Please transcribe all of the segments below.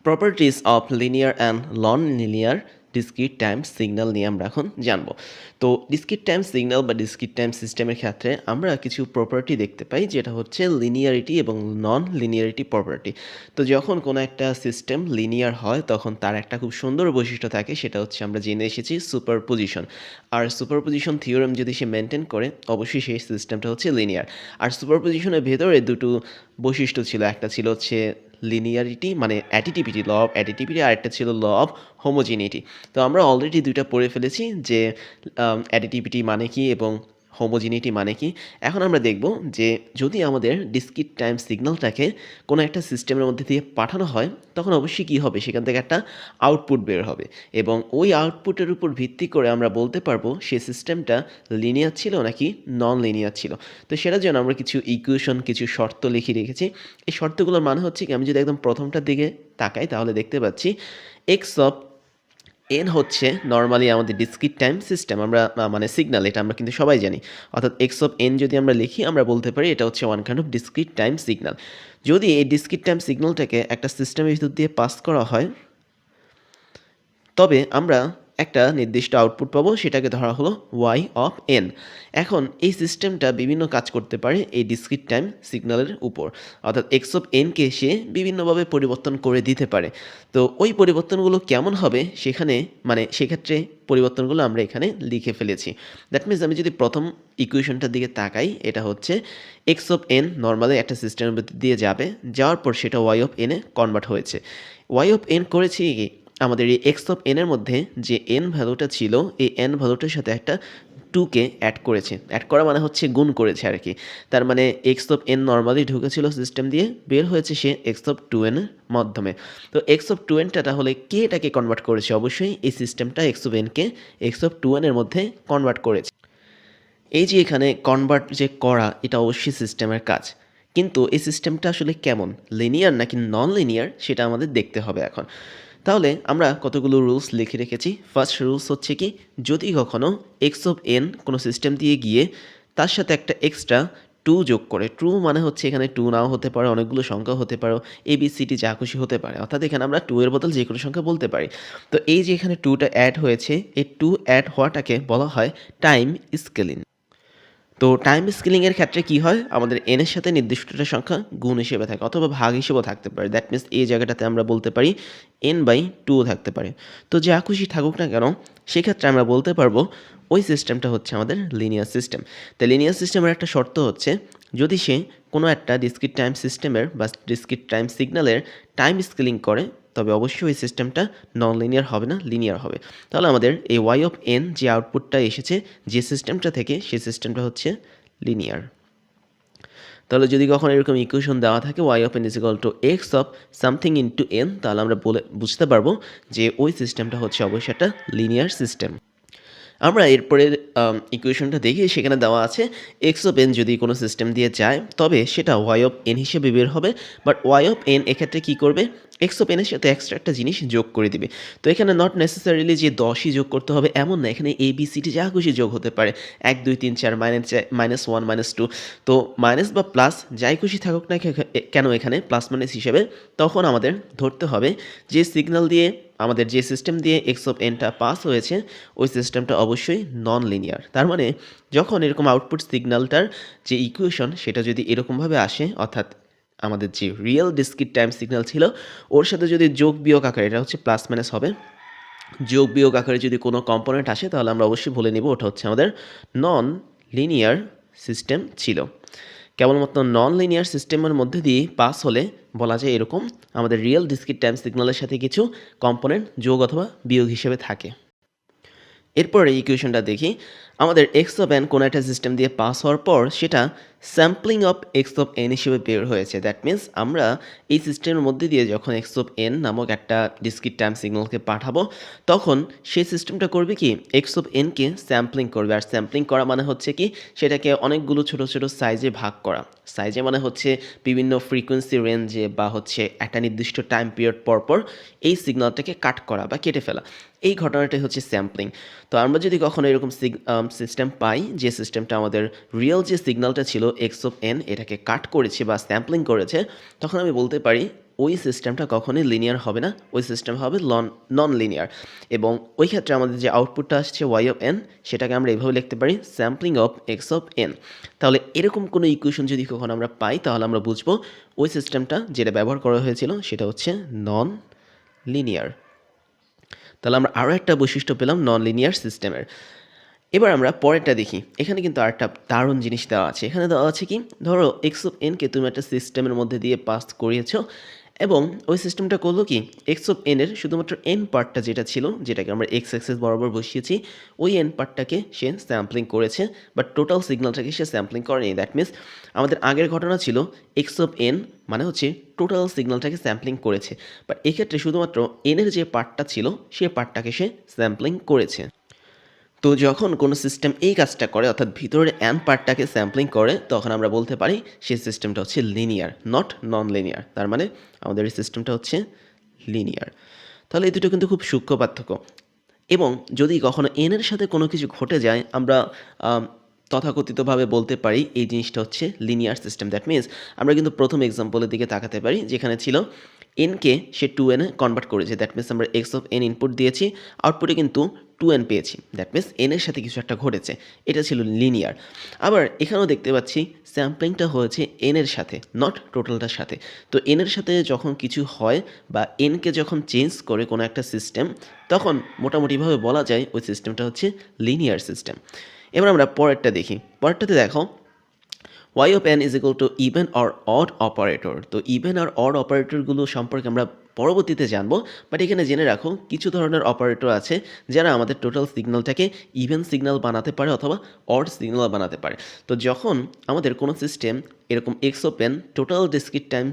Properties of linear and non linear discrete time signal নিয়ে আমরা এখন জানবো। তো ডিসক্রিট টাইম সিগন্যাল বা ডিসক্রিট টাইম সিস্টেমের ক্ষেত্রে আমরা কিছু প্রপার্টি দেখতে পাই, যেটা হচ্ছে লিনিয়ারিটি এবং নন লিনিয়ারিটি প্রপার্টি। তো যখন কোনো একটা সিস্টেম লিনিয়ার হয় তখন তার একটা খুব সুন্দর বৈশিষ্ট্য থাকে, সেটা হচ্ছে আমরা জেনে এসেছি সুপারপজিশন। আর সুপারপজিশন থিওরেম যদি সে মেনটেন করে, অবশ্যই সেই সিস্টেমটা হচ্ছে লিনিয়ার। আর সুপারপজিশনের ভেতরে দুটো বৈশিষ্ট্য ছিল, একটা ছিল হচ্ছে লিনিয়ারিটি মানে অ্যাডিটিভিটি, ল অফ অ্যাডিটিভিটি, আর একটা ছিল ল অফ হোমোজিনিটি। তো আমরা অলরেডি দুইটা পড়ে ফেলেছি যে অ্যাডিটিভিটি মানে কি এবং হোমোজিনিটি মানে কি। এখন আমরা দেখব যে যদি আমাদের ডিসক্রিট টাইম সিগন্যালটাকে কোনো একটা সিস্টেমের মধ্যে দিয়ে পাঠানো হয়, তখন অবশ্যই কী হবে, সেখান থেকে একটা আউটপুট বের হবে এবং ওই আউটপুটের উপর ভিত্তি করে আমরা বলতে পারবো সেই সিস্টেমটা লিনিয়ার ছিল নাকি নন লিনিয়ার ছিল। তো সেটার জন্য আমরা কিছু ইকুয়েশন, কিছু শর্ত লিখে রেখেছি। এই শর্তগুলোর মানে হচ্ছে কি, আমি যদি একদম প্রথমটার দিকে তাকাই তাহলে দেখতে পাচ্ছি এক্স অফ এন হচ্ছে নর্মালি আমাদের ডিসক্রিট টাইম সিস্টেম, আমরা মানে সিগন্যাল, এটা আমরা কিন্তু সবাই জানি। অর্থাৎ এক্স অফ এন যদি আমরা লিখি, আমরা বলতে পারি এটা হচ্ছে one kind of discrete time signal. যদি এই ডিসক্রিট টাইম সিগন্যালটাকে একটা সিস্টেমের ভিতর দিয়ে পাস করা হয়, তবে আমরা একটা নির্দিষ্ট আউটপুট পাবো, সেটাকে ধরা হলো ওয়াই অফ এন। এখন এই সিস্টেমটা বিভিন্ন কাজ করতে পারে এই ডিসক্রিট টাইম সিগন্যালের উপর, অর্থাৎ এক্স অফ এনকে সে বিভিন্নভাবে পরিবর্তন করে দিতে পারে। তো ওই পরিবর্তনগুলো কেমন হবে সেখানে, মানে সেক্ষেত্রে পরিবর্তনগুলো আমরা এখানে লিখে ফেলেছি। দ্যাট মিনস আমি যদি প্রথম ইকুয়েশনটার দিকে তাকাই, এটা হচ্ছে এক্স অফ এন নর্মালি একটা সিস্টেমের মধ্যে দিয়ে যাবে, যাওয়ার পর সেটা ওয়াই অফ এনে কনভার্ট হয়েছে। ওয়াই অফ এন করেছি কি, আমাদের এই এক্স অফ এনের মধ্যে যে এন ভ্যালুটা ছিল, এই এন ভ্যালুটার সাথে একটা টুকে অ্যাড করেছে। অ্যাড করা মানে হচ্ছে গুণ করেছে আর কি। তার মানে এক্স অফ এন নর্মালি ঢুকেছিল সিস্টেম দিয়ে, বের হয়েছে সে এক্স অফ টু এনের মাধ্যমে। তো এক্স অফ টু এনটা তাহলে কে এটাকে কনভার্ট করেছে, অবশ্যই এই সিস্টেমটা এক্স অফ এনকে এক্স অফ টু এনের মধ্যে কনভার্ট করেছে। এই যে এখানে কনভার্ট যে করা, এটা অবশ্যই সিস্টেমের কাজ, কিন্তু এই সিস্টেমটা আসলে কেমন, লিনিয়ার নাকি নন লিনিয়ার, সেটা আমাদের দেখতে হবে এখন। তাহলে আমরা কতগুলো রুলস লিখে রেখেছি। ফার্স্ট রুলস হচ্ছে কি, যদি কখনো এক্স অফ এন কোনো সিস্টেম দিয়ে গিয়ে তার সাথে একটা এক্সট্রা টু যোগ করে, টু মানে হচ্ছে এখানে টু নাও হতে পারে, অনেকগুলো সংখ্যা হতে পারে, এবিসিটি যা খুশি হতে পারে, অর্থাৎ এখানে আমরা টু এর বদল যে কোনো সংখ্যা বলতে পারি। তো এই যে এখানে টুটা অ্যাড হয়েছে, এই টু অ্যাড হওয়াটাকে বলা হয় টাইম স্কেলিং। তো টাইম স্কেলিংয়ের ক্ষেত্রে কি হয়, আমাদের এনের সাথে নির্দিষ্ট একটা সংখ্যা গুণ হিসেবে থাকে অথবা ভাগ হিসেবেও থাকতে পারে। দ্যাট মিনস এই জায়গাটাতে আমরা বলতে পারি এন বাই টুও থাকতে পারে। তো যা খুশি থাকুক না কেন, সেক্ষেত্রে আমরা বলতে পারবো ওই সিস্টেমটা হচ্ছে আমাদের লিনিয়ার সিস্টেম। তো লিনিয়ার সিস্টেমের একটা শর্ত হচ্ছে, যদি সে কোনো একটা ডিসক্রিট টাইম সিস্টেমের বা ডিসক্রিট টাইম সিগন্যালের টাইম স্কেলিং করে, তবে অবশ্যই ওই সিস্টেমটা নন লিনিয়ার হবে না, লিনিয়ার হবে। তাহলে আমাদের এই ওয়াই অফ এন যে আউটপুটটা এসেছে যে সিস্টেমটা থেকে, সেই সিস্টেমটা হচ্ছে লিনিয়ার। তাহলে যদি কখনো এরকম ইকুয়েশন দেওয়া থাকে y of n is equal to x of something into n, তাহলে আমরা বুঝতে পারবো যে ওই সিস্টেমটা হচ্ছে অবশ্যই একটা লিনিয়ার সিস্টেম। আমরা এরপরের ইকুয়েশনটা দেখি, সেখানে দেওয়া আছে এক্স অফ এন যদি কোনো সিস্টেম দিয়ে যায়, তবে সেটা ওয়াই অফ এন হিসেবে বের হবে। বাট ওয়াই অফ এন এক্ষেত্রে কী করবে, এক্স অফ এনের সাথে এক্সট্রা একটা জিনিস যোগ করে দিবে। তো এখানে নট নেসেসারিলি যে 10ই যোগ করতে হবে এমন না, এখানে এ বি সিটি যা খুশি যোগ হতে পারে, 1 2 3 4 মাইনাস 1 মাইনাস 2। তো মাইনাস বা প্লাস যাই খুশি থাকুক না কেন এখানে প্লাস মাইনাস হিসেবে, তখন আমাদের ধরতে হবে যে সিগন্যাল দিয়ে আমাদের যে সিস্টেম দিয়ে এক্স অফ এনটা পাস হয়েছে, ওই সিস্টেমটা অবশ্যই নন লিনিয়ার। তার মানে যখন এরকম আউটপুট সিগন্যালটার যে ইকুয়েশন, সেটা যদি এরকমভাবে আসে, অর্থাৎ আমাদের যে রিয়েল ডিসক্রিট টাইম সিগন্যাল ছিল ওর সাথে যদি যোগ বিয়োগ আকারে, এটা হচ্ছে প্লাস মাইনাস হবে, যোগ বিয়োগ আকারে যদি কোনো কম্পোনেন্ট আসে, তাহলে আমরা অবশ্যই বলে নিব ওটা হচ্ছে আমাদের নন লিনিয়ার সিস্টেম ছিল। কেবলমাত্র নন লিনিয়ার সিস্টেমের মধ্যে দিয়ে পাস হলে বলা যায় এরকম আমাদের রিয়েল ডিসক্রিট টাইম সিগন্যালের সাথে কিছু কম্পোনেন্ট যোগ অথবা বিয়োগ হিসেবে থাকে। এরপর এই ইকুয়েশনটা দেখি, আমাদের এক্স অফ এন কোনো একটা সিস্টেম দিয়ে পাস হওয়ার পর সেটা sampling of x of N হিসেবে বের হয়েছে। দ্যাট মিনস আমরা এই সিস্টেমের মধ্যে দিয়ে যখন এক্স অফ এন নামক একটা ডিসক্রিট টাইম সিগন্যালকে পাঠাবো, তখন সেই সিস্টেমটা করবে কি, এক্স অফ এনকে স্যাম্পলিং করবে। আর স্যাম্পলিং করা মানে হচ্ছে কি, সেটাকে অনেকগুলো ছোট ছোট সাইজে ভাগ করা। সাইজে মানে হচ্ছে বিভিন্ন ফ্রিকোয়েন্সি রেঞ্জে বা হচ্ছে একটা নির্দিষ্ট টাইম পিরিয়ড পরপর এই সিগন্যালটাকে কাট করা বা কেটে ফেলা, এই ঘটনাটাই হচ্ছে স্যাম্পলিং। তো আমরা যদি কখনো এরকম সিস্টেম পাই যে সিস্টেমটা আমাদের রিয়েল যে সিগন্যালটা ছিল এক্স অফ এন, এটাকে কাট করেছে বা স্যাম্পলিং করেছে, তখন আমি বলতে পারি ওই সিস্টেমটা কখনোই লিনিয়ার হবে না, ওই সিস্টেম হবে নন লিনিয়ার। এবং ওই ক্ষেত্রে আমাদের যে আউটপুটটা আসছে ওয়াই অফ এন, সেটাকে আমরা এভাবে লিখতে পারি sampling of x of n. তাহলে এরকম কোনো ইকুয়েশন যদি কখনো আমরা পাই, তাহলে আমরা বুঝবো ওই সিস্টেমটা যেটা ব্যবহার করা হয়েছিল সেটা হচ্ছে নন লিনিয়ার। তাহলে আমরা আরও একটা বৈশিষ্ট্য পেলাম নন লিনিয়ার সিস্টেমের। এবার আমরা পরেরটা দেখি। এখানে কিন্তু আরেকটা দারুণ জিনিস দেওয়া আছে। এখানে দেওয়া আছে কি, ধরো এক্স অফ এনকে তুমি একটা সিস্টেমের মধ্যে দিয়ে পাস করিয়েছ, এবং ওই সিস্টেমটা করলো কি, এক্স অফ এনের শুধুমাত্র এন পার্টটা যেটা ছিল, যেটাকে আমরা এক্স অ্যাক্সিস বরাবর বসিয়েছি, ওই এন পার্টটাকে সে স্যাম্পলিং করেছে, বাট টোটাল সিগন্যালটাকে সে স্যাম্পলিং করেনি। দ্যাট মিনস আমাদের আগের ঘটনা ছিল এক্স অফ এন মানে হচ্ছে টোটাল সিগন্যালটাকে স্যাম্পলিং করেছে, বাট এক্ষেত্রে শুধুমাত্র এনের যে পার্টটা ছিল সে পার্টটাকে সে স্যাম্পলিং করেছে। তো যখন কোনো সিস্টেম এই কাজটা করে, অর্থাৎ ভিতরের অ্যান পার্টটাকে স্যাম্পলিং করে, তখন আমরা বলতে পারি সেই সিস্টেমটা হচ্ছে লিনিয়ার, নট নন লিনিয়ার। তার মানে আমাদের এই সিস্টেমটা হচ্ছে লিনিয়ার। তাহলে এই দুটো কিন্তু খুব সূক্ষ্ম পার্থক্য। এবং যদি কখনো এনের সাথে কোনো কিছু ঘটে যায়, আমরা তথাকথিতভাবে বলতে পারি এই জিনিসটা হচ্ছে লিনিয়ার সিস্টেম। দ্যাট মিনস আমরা কিন্তু প্রথম এক্সাম্পলের দিকে তাকাতে পারি, যেখানে ছিল এনকে সে 2n এ কনভার্ট করেছে। দ্যাট মিনস আমরা এক্স অফ এন ইনপুট দিয়েছি, আউটপুটে কিন্তু 2n পেয়েছি। দ্যাট মিনস এনের সাথে কিছু একটা ঘটেছে, এটা ছিল লিনিয়ার। আবার এখানেও দেখতে পাচ্ছি স্যাম্পলিংটা হয়েছে এনের সাথে, নট টোটালটার সাথে। তো এনের সাথে যখন কিছু হয় বা এনকে যখন চেঞ্জ করে কোনো একটা সিস্টেম, তখন মোটামুটিভাবে বলা যায় ওই সিস্টেমটা হচ্ছে লিনিয়ার সিস্টেম। এবার আমরা পরেরটা দেখি। পরেরটাতে দেখো y of n is equal to even or odd operator। তো ইভেন আর অড অপারেটরগুলো সম্পর্কে আমরা পরবর্তীতে জানবো, বাট এখানে জেনে রাখো কিছু ধরনের অপারেটর আছে যারা আমাদের টোটাল সিগন্যালটাকে ইভেন সিগন্যাল বানাতে পারে অথবা অড সিগন্যাল বানাতে পারে। তো যখন আমাদের কোনো সিস্টেম এরকম x of n total discrete time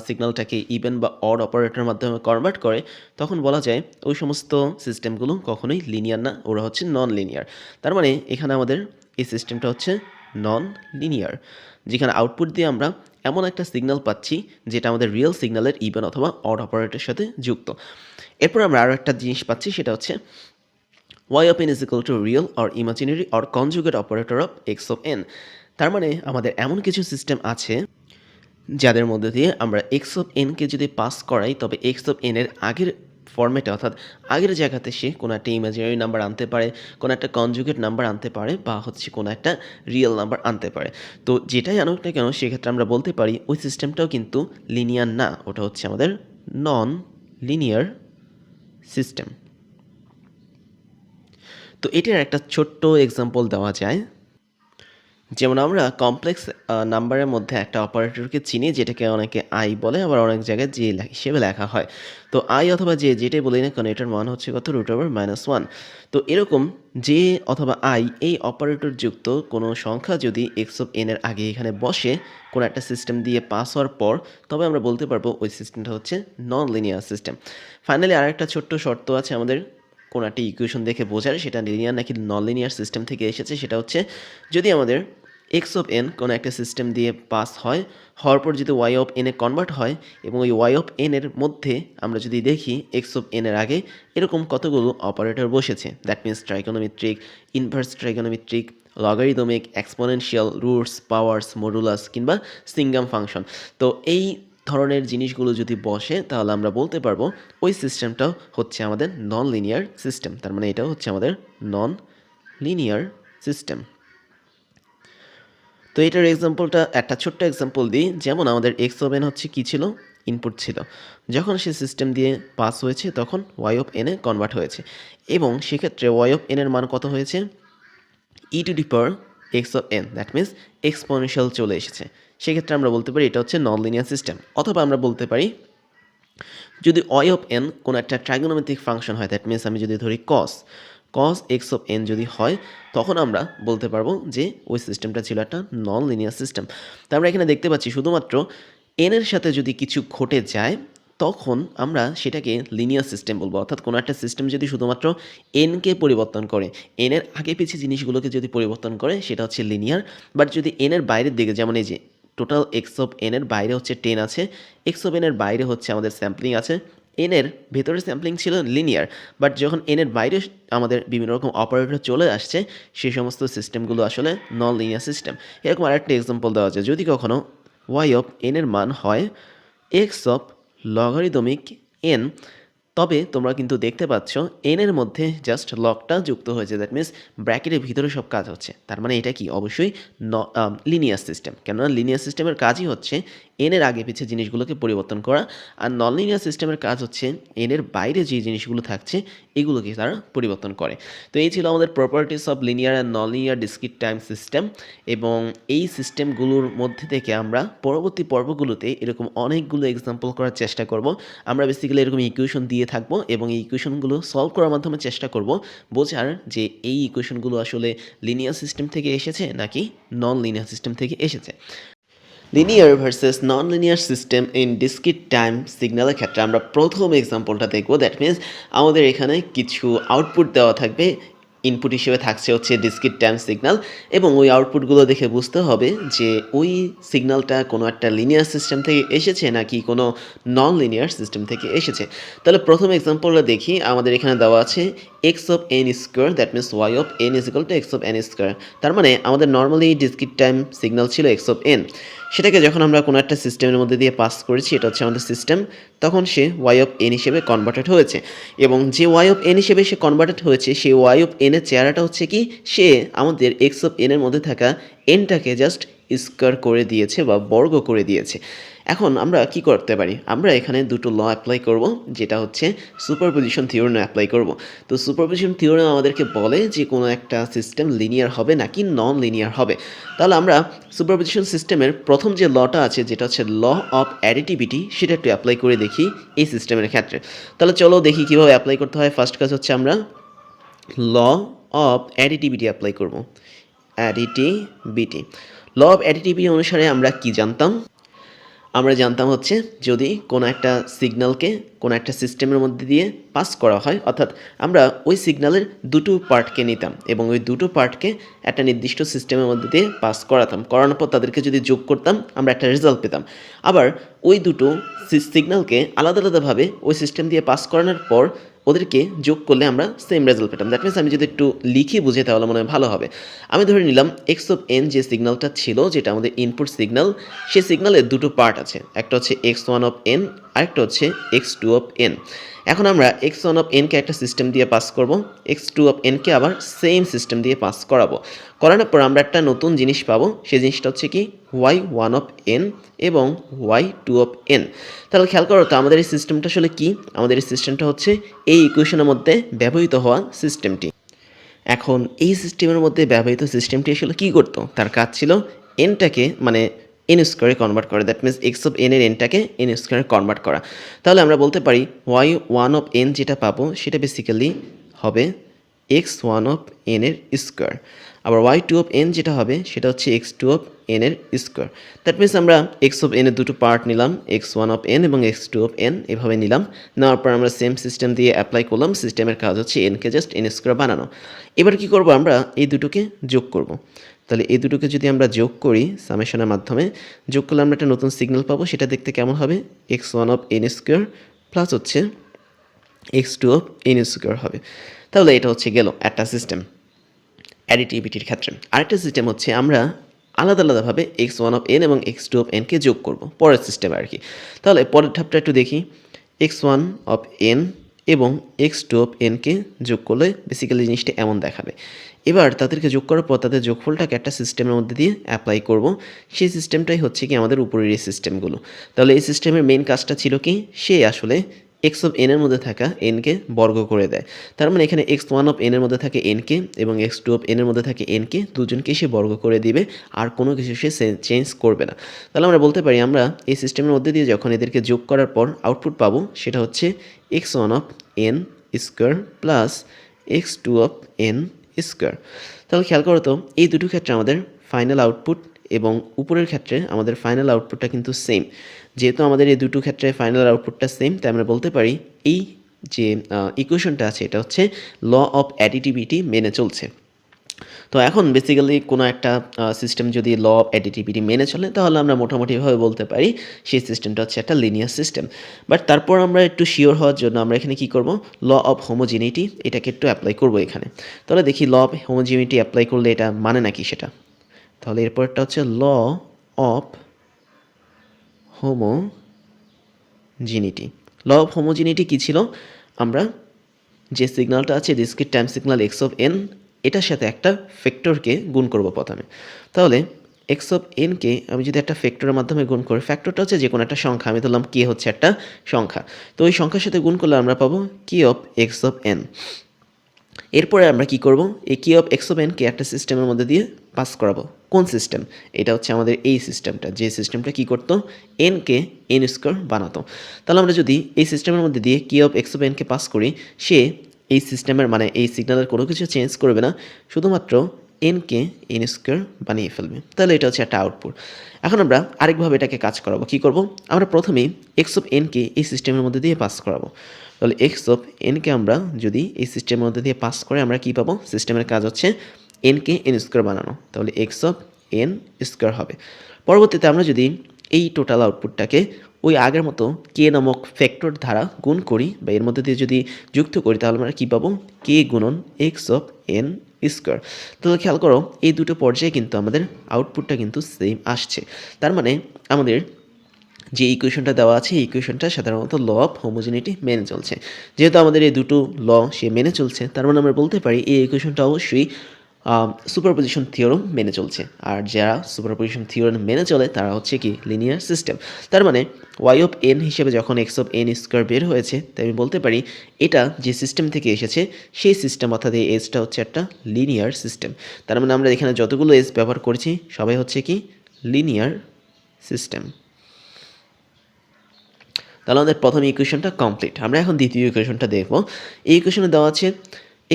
সিগন্যালটাকে ইভেন বা অড অপারেটরের মাধ্যমে কনভার্ট করে, তখন বলা যায় ওই সমস্ত সিস্টেমগুলো কখনোই লিনিয়ার না, ওরা হচ্ছে নন লিনিয়ার। তার মানে এখানে আমাদের এই সিস্টেমটা হচ্ছে নন লিনিয়ার, যেখানে আউটপুট দিয়ে আমরা এমন একটা সিগন্যাল পাচ্ছি যেটা আমাদের রিয়েল সিগন্যালের ইভেন অথবা অড অপারেটরের সাথে যুক্ত। এরপর আমরা আরও একটা জিনিস পাচ্ছি, সেটা হচ্ছে y of n is equal to real or imaginary or conjugate operator of x of n। তার মানে আমাদের এমন কিছু সিস্টেম আছে যাদের মধ্যে দিয়ে আমরা এক্স অফ এনকে যদি পাস করাই, তবে এক্স অফ এনের আগের ফর্মেটে অর্থাৎ আগের জায়গাতে সে কোনো একটা ইমাজিনারি নাম্বার আনতে পারে, কোনো একটা কনজুগেট নাম্বার আনতে পারে, বা হচ্ছে কোনো একটা রিয়েল নাম্বার আনতে পারে। তো যেটাই আনুক না কেন, সেক্ষেত্রে আমরা বলতে পারি ওই সিস্টেমটাও কিন্তু লিনিয়ার না, ওটা হচ্ছে আমাদের নন লিনিয়ার সিস্টেম। তো এটার একটা ছোট্ট এক্সাম্পল দেওয়া যায়। যেমন আমরা কমপ্লেক্স নাম্বারের মধ্যে একটা অপারেটরকে চিনি, যেটাকে অনেকে আই বলে, আবার অনেক জায়গায় জে হিসেবে লেখা হয়। তো আই অথবা জে যেটাই বলি না কেন, এটার মান হচ্ছে কত, √(-1). তো এরকম জে অথবা আই এই অপারেটর যুক্ত কোনো সংখ্যা যদি এক্স অফ এন এর আগে এখানে বসে কোনো একটা সিস্টেম দিয়ে পাস হওয়ার পর, তবে আমরা বলতে পারবো ওই সিস্টেমটা হচ্ছে নন লিনিয়ার সিস্টেম। ফাইনালি আরেকটা ছোট্ট শর্ত আছে আমাদের কোনো একটা ইকুয়েশন দেখে বোঝার, সেটা লিনিয়ার নাকি নন লিনিয়ার সিস্টেম থেকে এসেছে। সেটা হচ্ছে যদি আমাদের এক্স অফ এন কোনো একটা সিস্টেম দিয়ে পাস হওয়ার পর যদি ওয়াই অফ এনে কনভার্ট হয়, এবং ওই ওয়াই অফ এন এর মধ্যে আমরা যদি দেখি এক্স অফ এন এর আগে এরকম কতগুলো অপারেটর বসেছে, that means trigonometric, inverse trigonometric, logarithmic, exponential, roots, powers, modulus কিংবা সিঙ্গাম ফাংশন। তো এই ধরনের জিনিসগুলো যদি বসে, তাহলে আমরা বলতে পারবো ওই সিস্টেমটাও হচ্ছে আমাদের নন লিনিয়ার সিস্টেম। তার মানে এটাও হচ্ছে আমাদের নন লিনিয়ার সিস্টেম। তো এটার এক্সাম্পলটা একটা ছোট্ট এক্সাম্পল দিই। যেমন আমাদের এক্স অফ এন হচ্ছে কী ছিল, ইনপুট ছিল। যখন সে সিস্টেম দিয়ে পাস হয়েছে, তখন ওয়াই অফ এনে কনভার্ট হয়েছে, এবং সেক্ষেত্রে ওয়াই অফ এনের মান কত হয়েছে, e⁻x of N, that means exponential চলে এসেছে। সেক্ষেত্রে আমরা বলতে পারি এটা হচ্ছে নন লিনিয়ার সিস্টেম। অথবা আমরা বলতে পারি যদি ওয়াই অফ এন কোনো একটা ট্রাইগোনোমেট্রিক ফাংশন হয়, দ্যাট মিনস আমি যদি ধরি কস এক্স অফ এন যদি হয়, তখন আমরা বলতে পারবো যে ওই সিস্টেমটা ছিল একটা নন লিনিয়ার সিস্টেম। তো আমরা এখানে দেখতে পাচ্ছি শুধুমাত্র এনের সাথে যদি কিছু ঘটে যায়, তখন আমরা সেটাকে লিনিয়ার সিস্টেম বলবো। অর্থাৎ কোনো একটা সিস্টেম যদি শুধুমাত্র এনকে পরিবর্তন করে, এনের আগে পিছিয়ে জিনিসগুলোকে যদি পরিবর্তন করে, সেটা হচ্ছে লিনিয়ার। বাট যদি এনের বাইরের দিকে, যেমন এই যে টোটাল এক্স অফ এনের বাইরে হচ্ছে 10 আছে, এক্স অফ এনের বাইরে হচ্ছে আমাদের স্যাম্পলিং আছে, এনের ভেতরে স্যাম্পলিং ছিল লিনিয়ার, বাট যখন এনের বাইরে আমাদের বিভিন্ন রকম অপারেটর চলে আসছে, সেই সমস্ত সিস্টেমগুলো আসলে নন লিনিয়ার সিস্টেম। এরকম আরেকটা এক্সাম্পল দেওয়া যায়, যদি কখনো ওয়াই অফ এনের মান হয় এক্স অফ লগারিদমিক এন, তবে তোমরা কিন্তু দেখতে পাচ্ছ এন এর মধ্যে জাস্ট লগটা যুক্ত হয়েছে, দ্যাট মিনস ব্র্যাকেটের ভিতরে সব কাজ হচ্ছে। তার মানে এটা কি অবশ্যই লিনিয়ার সিস্টেম, কেননা লিনিয়ার সিস্টেমের কাজই হচ্ছে এন এর আগে পিছে জিনিসগুলোকে পরিবর্তন করা, আর নন লিনিয়ার সিস্টেমের কাজ হচ্ছে এন এর বাইরে যে জিনিসগুলো থাকছে এগুলোকে তারা পরিবর্তন করে। তো এই ছিল আমাদের properties of linear and non linear discrete time system, এবং এই সিস্টেমগুলোর মধ্যে থেকে আমরা পরবর্তী পর্বগুলোতে এরকম অনেকগুলো এক্সাম্পল করার চেষ্টা করব। আমরা বেসিক্যালি এরকম ইকুয়েশন দিয়ে থাকবো এবং এই ইকুয়েশনগুলো সলভ করার মাধ্যমে চেষ্টা করব বোঝার যে এই ইকুয়েশনগুলো আসলে লিনিয়ার সিস্টেম থেকে এসেছে নাকি নন লিনিয়ার সিস্টেম থেকে এসেছে। Linear versus non linear system in discrete time সিগন্যালের ক্ষেত্রে আমরা প্রথম এক্সাম্পলটা দেখব। দ্যাট মিনস আমাদের এখানে কিছু আউটপুট দেওয়া থাকবে, ইনপুট হিসেবে থাকছে হচ্ছে ডিসক্রিট টাইম সিগন্যাল, এবং ওই আউটপুটগুলো দেখে বুঝতে হবে যে ওই সিগন্যালটা কোনো একটা লিনিয়ার সিস্টেম থেকে এসেছে নাকি কোনো নন লিনিয়ার সিস্টেম থেকে এসেছে। তাহলে প্রথম এক্সাম্পলটা দেখি। আমাদের এখানে দেওয়া আছে x of n square, that means y of n is equal to x of n square. তার মানে আমাদের নর্মালি ডিসক্রিট টাইম সিগন্যাল ছিল এক্স অফ এন, সেটাকে যখন আমরা কোনো একটা সিস্টেমের মধ্যে দিয়ে পাস করেছি, এটা হচ্ছে আমাদের সিস্টেম, তখন সে ওয়াই অফ এন হিসেবে কনভার্টেড হয়েছে, এবং যে ওয়াই অফ এন হিসেবে সে কনভার্টেড হয়েছে সেই ওয়াই অফ এনের চেহারাটা হচ্ছে কি, সে আমাদের এক্স অফ এনের মধ্যে থাকা এনটাকে জাস্ট স্কোয়ার করে দিয়েছে বা বর্গ করে দিয়েছে। এখন আমরা কি করতে পারি, আমরা এখানে দুটো ল অ্যাপ্লাই করব, যেটা হচ্ছে সুপারপজিশন থিওরেম অ্যাপ্লাই করব। তো সুপারপজিশন থিওরেম আমাদেরকে বলে যে কোনো একটা সিস্টেম লিনিয়ার হবে নাকি নন লিনিয়ার হবে। তাহলে আমরা সুপারপজিশন সিস্টেমের প্রথম যে লটা আছে, যেটা হচ্ছে ল অফ অ্যাডিটিভিটি, সেটা একটু অ্যাপ্লাই করে দেখি এই সিস্টেমের ক্ষেত্রে। তাহলে চলো দেখি কীভাবে অ্যাপ্লাই করতে হয়। ফার্স্ট কাজ হচ্ছে আমরা ল অফ অ্যাডিটিভিটি অ্যাপ্লাই করব। অ্যাডিটিভিটি, ল অফ অ্যাডিটিভিটি অনুসারে আমরা কি জানতাম, আমরা জানতাম হচ্ছে যদি কোনো একটা সিগন্যালকে কোনো একটা সিস্টেমের মধ্যে দিয়ে পাস করা হয়, অর্থাৎ আমরা ওই সিগন্যালের দুটো পার্টকে নিতাম এবং ওই দুটো পার্টকে একটা নির্দিষ্ট সিস্টেমের মধ্যে দিয়ে পাস করাতাম, করানোর পর তাদেরকে যদি যোগ করতাম আমরা একটা রেজাল্ট পেতাম। আবার ওই দুটো সিগন্যালকে আলাদা আলাদাভাবে ওই সিস্টেম দিয়ে পাস করানোর পর ওদেরকে যোগ করলে আমরা সেম রেজাল্ট পেতাম। দ্যাট মিনস আমি যদি একটু লিখে বুঝে তাহলে মনে হয় ভালো হবে। আমি ধরে নিলাম এক্স অফ এন যে সিগন্যালটা ছিল, যেটা আমাদের ইনপুট সিগন্যাল, সেই সিগন্যালের দুটো পার্ট আছে, একটা হচ্ছে এক্স ওয়ান অফ এন, আরেকটা হচ্ছে এক্স টু অফ এন। এখন আমরা এক্স ওয়ান অফ এনকে একটা সিস্টেম দিয়ে পাস করব, এক্স টু অফ এনকে আবার সেম সিস্টেম দিয়ে পাস করাবো। করানোর পর আমরা একটা নতুন জিনিস পাবো, সেই জিনিসটা হচ্ছে কি ওয়াই ওয়ান অফ এন এবং ওয়াই টু অফ এন। তাহলে খেয়াল করো তো আমাদের এই সিস্টেমটা আসলে কি, আমাদের এই সিস্টেমটা হচ্ছে এই ইকুয়েশনের মধ্যে ব্যবহৃত হওয়া সিস্টেমটি। এখন এই সিস্টেমের মধ্যে ব্যবহৃত সিস্টেমটি আসলে কী করতো, তার কাজ ছিল এনটাকে মানে এন স্কোয়ারে কনভার্ট করা, that means x of N এর এনটাকে এন স্কোয়ারে কনভার্ট করা। তাহলে আমরা বলতে পারি ওয়াই ওয়ান অফ এন যেটা পাবো সেটা বেসিক্যালি হবে এক্স ওয়ান অফ এন এর স্কোয়ার, আবার ওয়াই টু অফ এন যেটা হবে সেটা হচ্ছে এক্স টু অফ এন এর স্কোয়ার। দ্যাট মিনস আমরা এক্স অফ এন এর দুটো পার্ট নিলাম, এক্স ওয়ান অফ এন এবং এক্স টু অফ এন, এভাবে নিলাম। নেওয়ার পর আমরা সেম সিস্টেম দিয়ে অ্যাপ্লাই করলাম। সিস্টেমের কাজ হচ্ছে এনকে জাস্ট এন স্কোয়ার বানানো। এবার কি করব, আমরা এই দুটোকে যোগ করব। তাহলে এই দুটোকে যদি আমরা যোগ করি সামেশনের মাধ্যমে, যোগ করলে আমরা একটা নতুন সিগন্যাল পাবো, সেটা দেখতে কেমন হবে, x one of n square plus হচ্ছে x two of n square হবে। তাহলে এটা হচ্ছে গেল একটা সিস্টেম অ্যাডিটিভিটির ক্ষেত্রে। আরেকটা সিস্টেম হচ্ছে আমরা আলাদা আলাদাভাবে এক্স ওয়ান অফ এন এবং এক্স টু অফ এনকে যোগ করব, পরের সিস্টেমে আর কি। তাহলে পরের ধাপটা একটু দেখি, এক্স ওয়ান অফ এন এবং এক্স টু অফ এনকে যোগ করলে বেসিক্যালি জিনিসটা এমন দেখাবে। এবার তাদেরকে যোগ করার পর তাদের যোগফলটাকে একটা সিস্টেমের মধ্যে দিয়ে অ্যাপ্লাই করব। সেই সিস্টেমটাই হচ্ছে কি আমাদের উপরের এই সিস্টেমগুলো। তাহলে এই সিস্টেমের মেইন কাজটা ছিল কি, সে আসলে এক্স অফ এনের মধ্যে থাকা এনকে বর্গ করে দেয়। তার মানে এখানে এক্স ওয়ান অফ এনের মধ্যে থাকে এনকে এবং এক্স টু অফ এনের মধ্যে থাকে এনকে, দুজনকে সে বর্গ করে দিবে, আর কোনো কিছু সে চেঞ্জ করবে না। তাহলে আমরা বলতে পারি আমরা এই সিস্টেমের মধ্যে দিয়ে যখন এদেরকে যোগ করার পর আউটপুট পাবো, সেটা হচ্ছে x one of n square plus x two of n square. তাহলে খেয়াল করো তো এই দুটো ক্ষেত্রে আমাদের ফাইনাল আউটপুট এবং উপরের ক্ষেত্রে আমাদের ফাইনাল আউটপুটটা কিন্তু সেম। যেহেতু আমাদের এই দুটো ক্ষেত্রে ফাইনাল আউটপুটটা সেম, তাই আমরা বলতে পারি এই যে ইকুয়েশনটা আছে এটা হচ্ছে ল অফ অ্যাডিটিভিটি মেনে চলছে। তো এখন বেসিক্যালি কোনো একটা সিস্টেম যদি ল অফ অ্যাডিটিভিটি মেনে চলে, তাহলে আমরা মোটামুটিভাবে বলতে পারি সেই সিস্টেমটা হচ্ছে একটা লিনিয়ার সিস্টেম। বাট তারপর আমরা একটু শিওর হওয়ার জন্য আমরা এখানে কী করব, ল অফ হোমোজিনিটি এটাকে একটু অ্যাপ্লাই করব এখানে। তাহলে দেখি ল অফ হোমোজিনিটি অ্যাপ্লাই করলে এটা মানে নাকি সেটা। তাহলে এরপরটা হচ্ছে law of homogeneity. Law of homogeneity কী ছিল? আমরা যে সিগন্যালটা আছে discrete time signal x of N, এটার সাথে একটা ফ্যাক্টরকে গুণ করব প্রথমে। তাহলে এক্স অফ এনকে আমি যদি একটা ফ্যাক্টরের মাধ্যমে গুণ করি, ফ্যাক্টরটা হচ্ছে যে কোনো একটা সংখ্যা, আমি ধরলাম কে হচ্ছে একটা সংখ্যা, তো ওই সংখ্যার সাথে গুণ করলে আমরা পাবো কে অফ এক্স অফ এন। এরপরে আমরা কি করব, এই কে অফ এক্স অফ এনকে একটা সিস্টেমের মধ্যে দিয়ে পাস করাবো। কোন সিস্টেম? এটা হচ্ছে আমাদের এই সিস্টেমটা, যে সিস্টেমটা কি করতো, এনকে এন স্কোয়ার বানাতো। তাহলে আমরা যদি এই সিস্টেমের মধ্যে দিয়ে কে অফ এক্স অফ এনকে পাস করি, সে এই সিস্টেমের মানে এই সিগন্যালের কোনো কিছু চেঞ্জ করবে না, শুধুমাত্র এনকে এন স্কোয়ার বানিয়ে ফেলবে। তাহলে এটা হচ্ছে একটা আউটপুট। এখন আমরা আরেকভাবে এটাকে কাজ করাবো। কি করব, আমরা প্রথমেই এক্স অফ এনকে এই সিস্টেমের মধ্যে দিয়ে পাস করাবো। তাহলে এক্স অফ এনকে আমরা যদি এই সিস্টেমের মধ্যে দিয়ে পাস করে আমরা কি পাবো, সিস্টেমের কাজ হচ্ছে এনকে এন স্কোয়ার বানানো, তাহলে এক্স অফ এন স্কোয়ার হবে। পরবর্তীতে আমরা যদি এই টোটাল আউটপুটটাকে ওই আগের মতো কে নামক ফ্যাক্টর দ্বারা গুণ করি বা এর মধ্যে দিয়ে যদি যুক্ত করি, তাহলে আমরা কী পাবো, কে গুণন এক্স অফ এন স্কোয়ার। তাহলে খেয়াল করো এই দুটো পর্যায়ে কিন্তু আমাদের আউটপুটটা কিন্তু সেম আসছে। তার মানে আমাদের যে ইকুয়েশনটা দেওয়া আছে এই ইকুয়েশনটা সাধারণত ল অফ হোমোজিনিটি মেনে চলছে। যেহেতু আমাদের এই দুটো ল সে মেনে চলছে, তার মানে আমরা বলতে পারি এই ইকুয়েশনটা অবশ্যই সুপারপজিশন থিওরেম মেনে চলছে। আর যারা সুপারপজিশন থিওরেম মেনে চলে তারা হচ্ছে কি লিনিয়ার সিস্টেম। তার মানে ওয়াই অফ এন হিসেবে যখন এক্স অফ এন স্কোয়ার বের হয়েছে, তাই আমি বলতে পারি এটা যে সিস্টেম থেকে এসেছে সেই সিস্টেম, অর্থাৎ এই এসটা হচ্ছে একটা লিনিয়ার সিস্টেম। তার মানে আমরা এখানে যতগুলো এস ব্যবহার করেছি সবাই হচ্ছে কি লিনিয়ার সিস্টেম। তাহলে আমাদের প্রথম ইকুয়েশনটা কমপ্লিট। আমরা এখন দ্বিতীয় ইকুয়েশনটা দেখব। এই ইকুয়েশনে দেওয়া আছে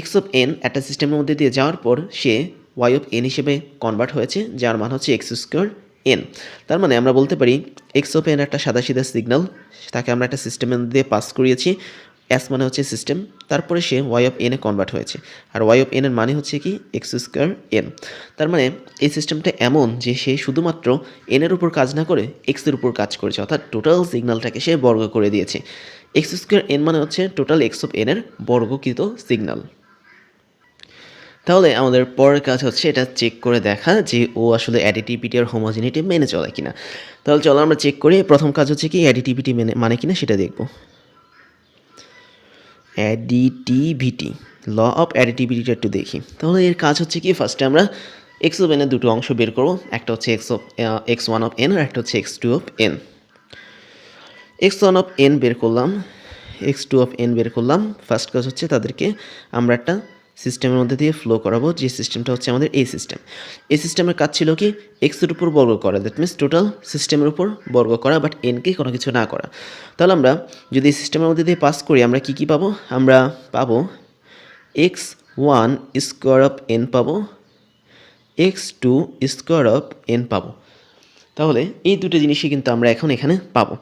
এক্স অফ এন একটা সিস্টেমের মধ্যে দিয়ে যাওয়ার পর সে ওয়াই অফ এন হিসেবে কনভার্ট হয়েছে, যার মান হচ্ছে এক্স স্কোয়ার এন। তার মানে আমরা বলতে পারি এক্স অফ এন একটা সাদাসিধা সিগন্যাল, তাকে আমরা একটা সিস্টেমের মধ্যে দিয়ে পাস করিয়েছি, এস মানে হচ্ছে সিস্টেম, তারপরে সে ওয়াই অফ এনে কনভার্ট হয়েছে, আর ওয়াই অফ এন এর মানে হচ্ছে কি এক্স স্কোয়ার এন। তার মানে এই সিস্টেমটা এমন যে সে শুধুমাত্র এনের উপর কাজ না করে এক্সের উপর কাজ করেছে, অর্থাৎ টোটাল সিগন্যালটাকে সে বর্গ করে দিয়েছে। এক্স স্কোয়ার এন মানে হচ্ছে টোটাল এক্স অফ এন এর বর্গকৃত সিগন্যাল। তাহলে আমাদের পরের কাজ হচ্ছে এটা চেক করে দেখা যে ও আসলে অ্যাডিটিভিটি আর হোমোজিনিটি মেনে চলে কিনা। তাহলে চলো আমরা চেক করি। প্রথম কাজ হচ্ছে কি অ্যাডিটিভিটি মানে কিনা সেটা দেখব। অ্যাডিটিভিটি, ল অফ অ্যাডিটিভিটিটা একটু দেখি। তাহলে এর কাজ হচ্ছে কি, ফার্স্টে আমরা এক্স অফ এনের দুটো অংশ বের করবো, একটা হচ্ছে এক্স ওয়ান অফ এন আর একটা হচ্ছে x two of n. X one of n বের করলাম, এক্স টু অফ এন বের করলাম। ফার্স্ট কাজ হচ্ছে তাদেরকে আমরা একটা সিস্টেমের মধ্যে দিয়ে ফ্লো করাবো, যে সিস্টেমটা হচ্ছে আমাদের এই সিস্টেম। এই সিস্টেমের কাজ ছিল কি এক্সের উপর বর্গ করা, দ্যাট মিনস টোটাল সিস্টেমের উপর বর্গ করা, বাট এনকে কোনো কিছু না করা। তাহলে আমরা যদি এই সিস্টেমের মধ্যে দিয়ে পাস করি আমরা কী পাবো, আমরা পাবো x one square of n পাবো, x two square of n পাবো। তাহলে এই দুটো জিনিসই কিন্তু আমরা এখন এখানে পাবো।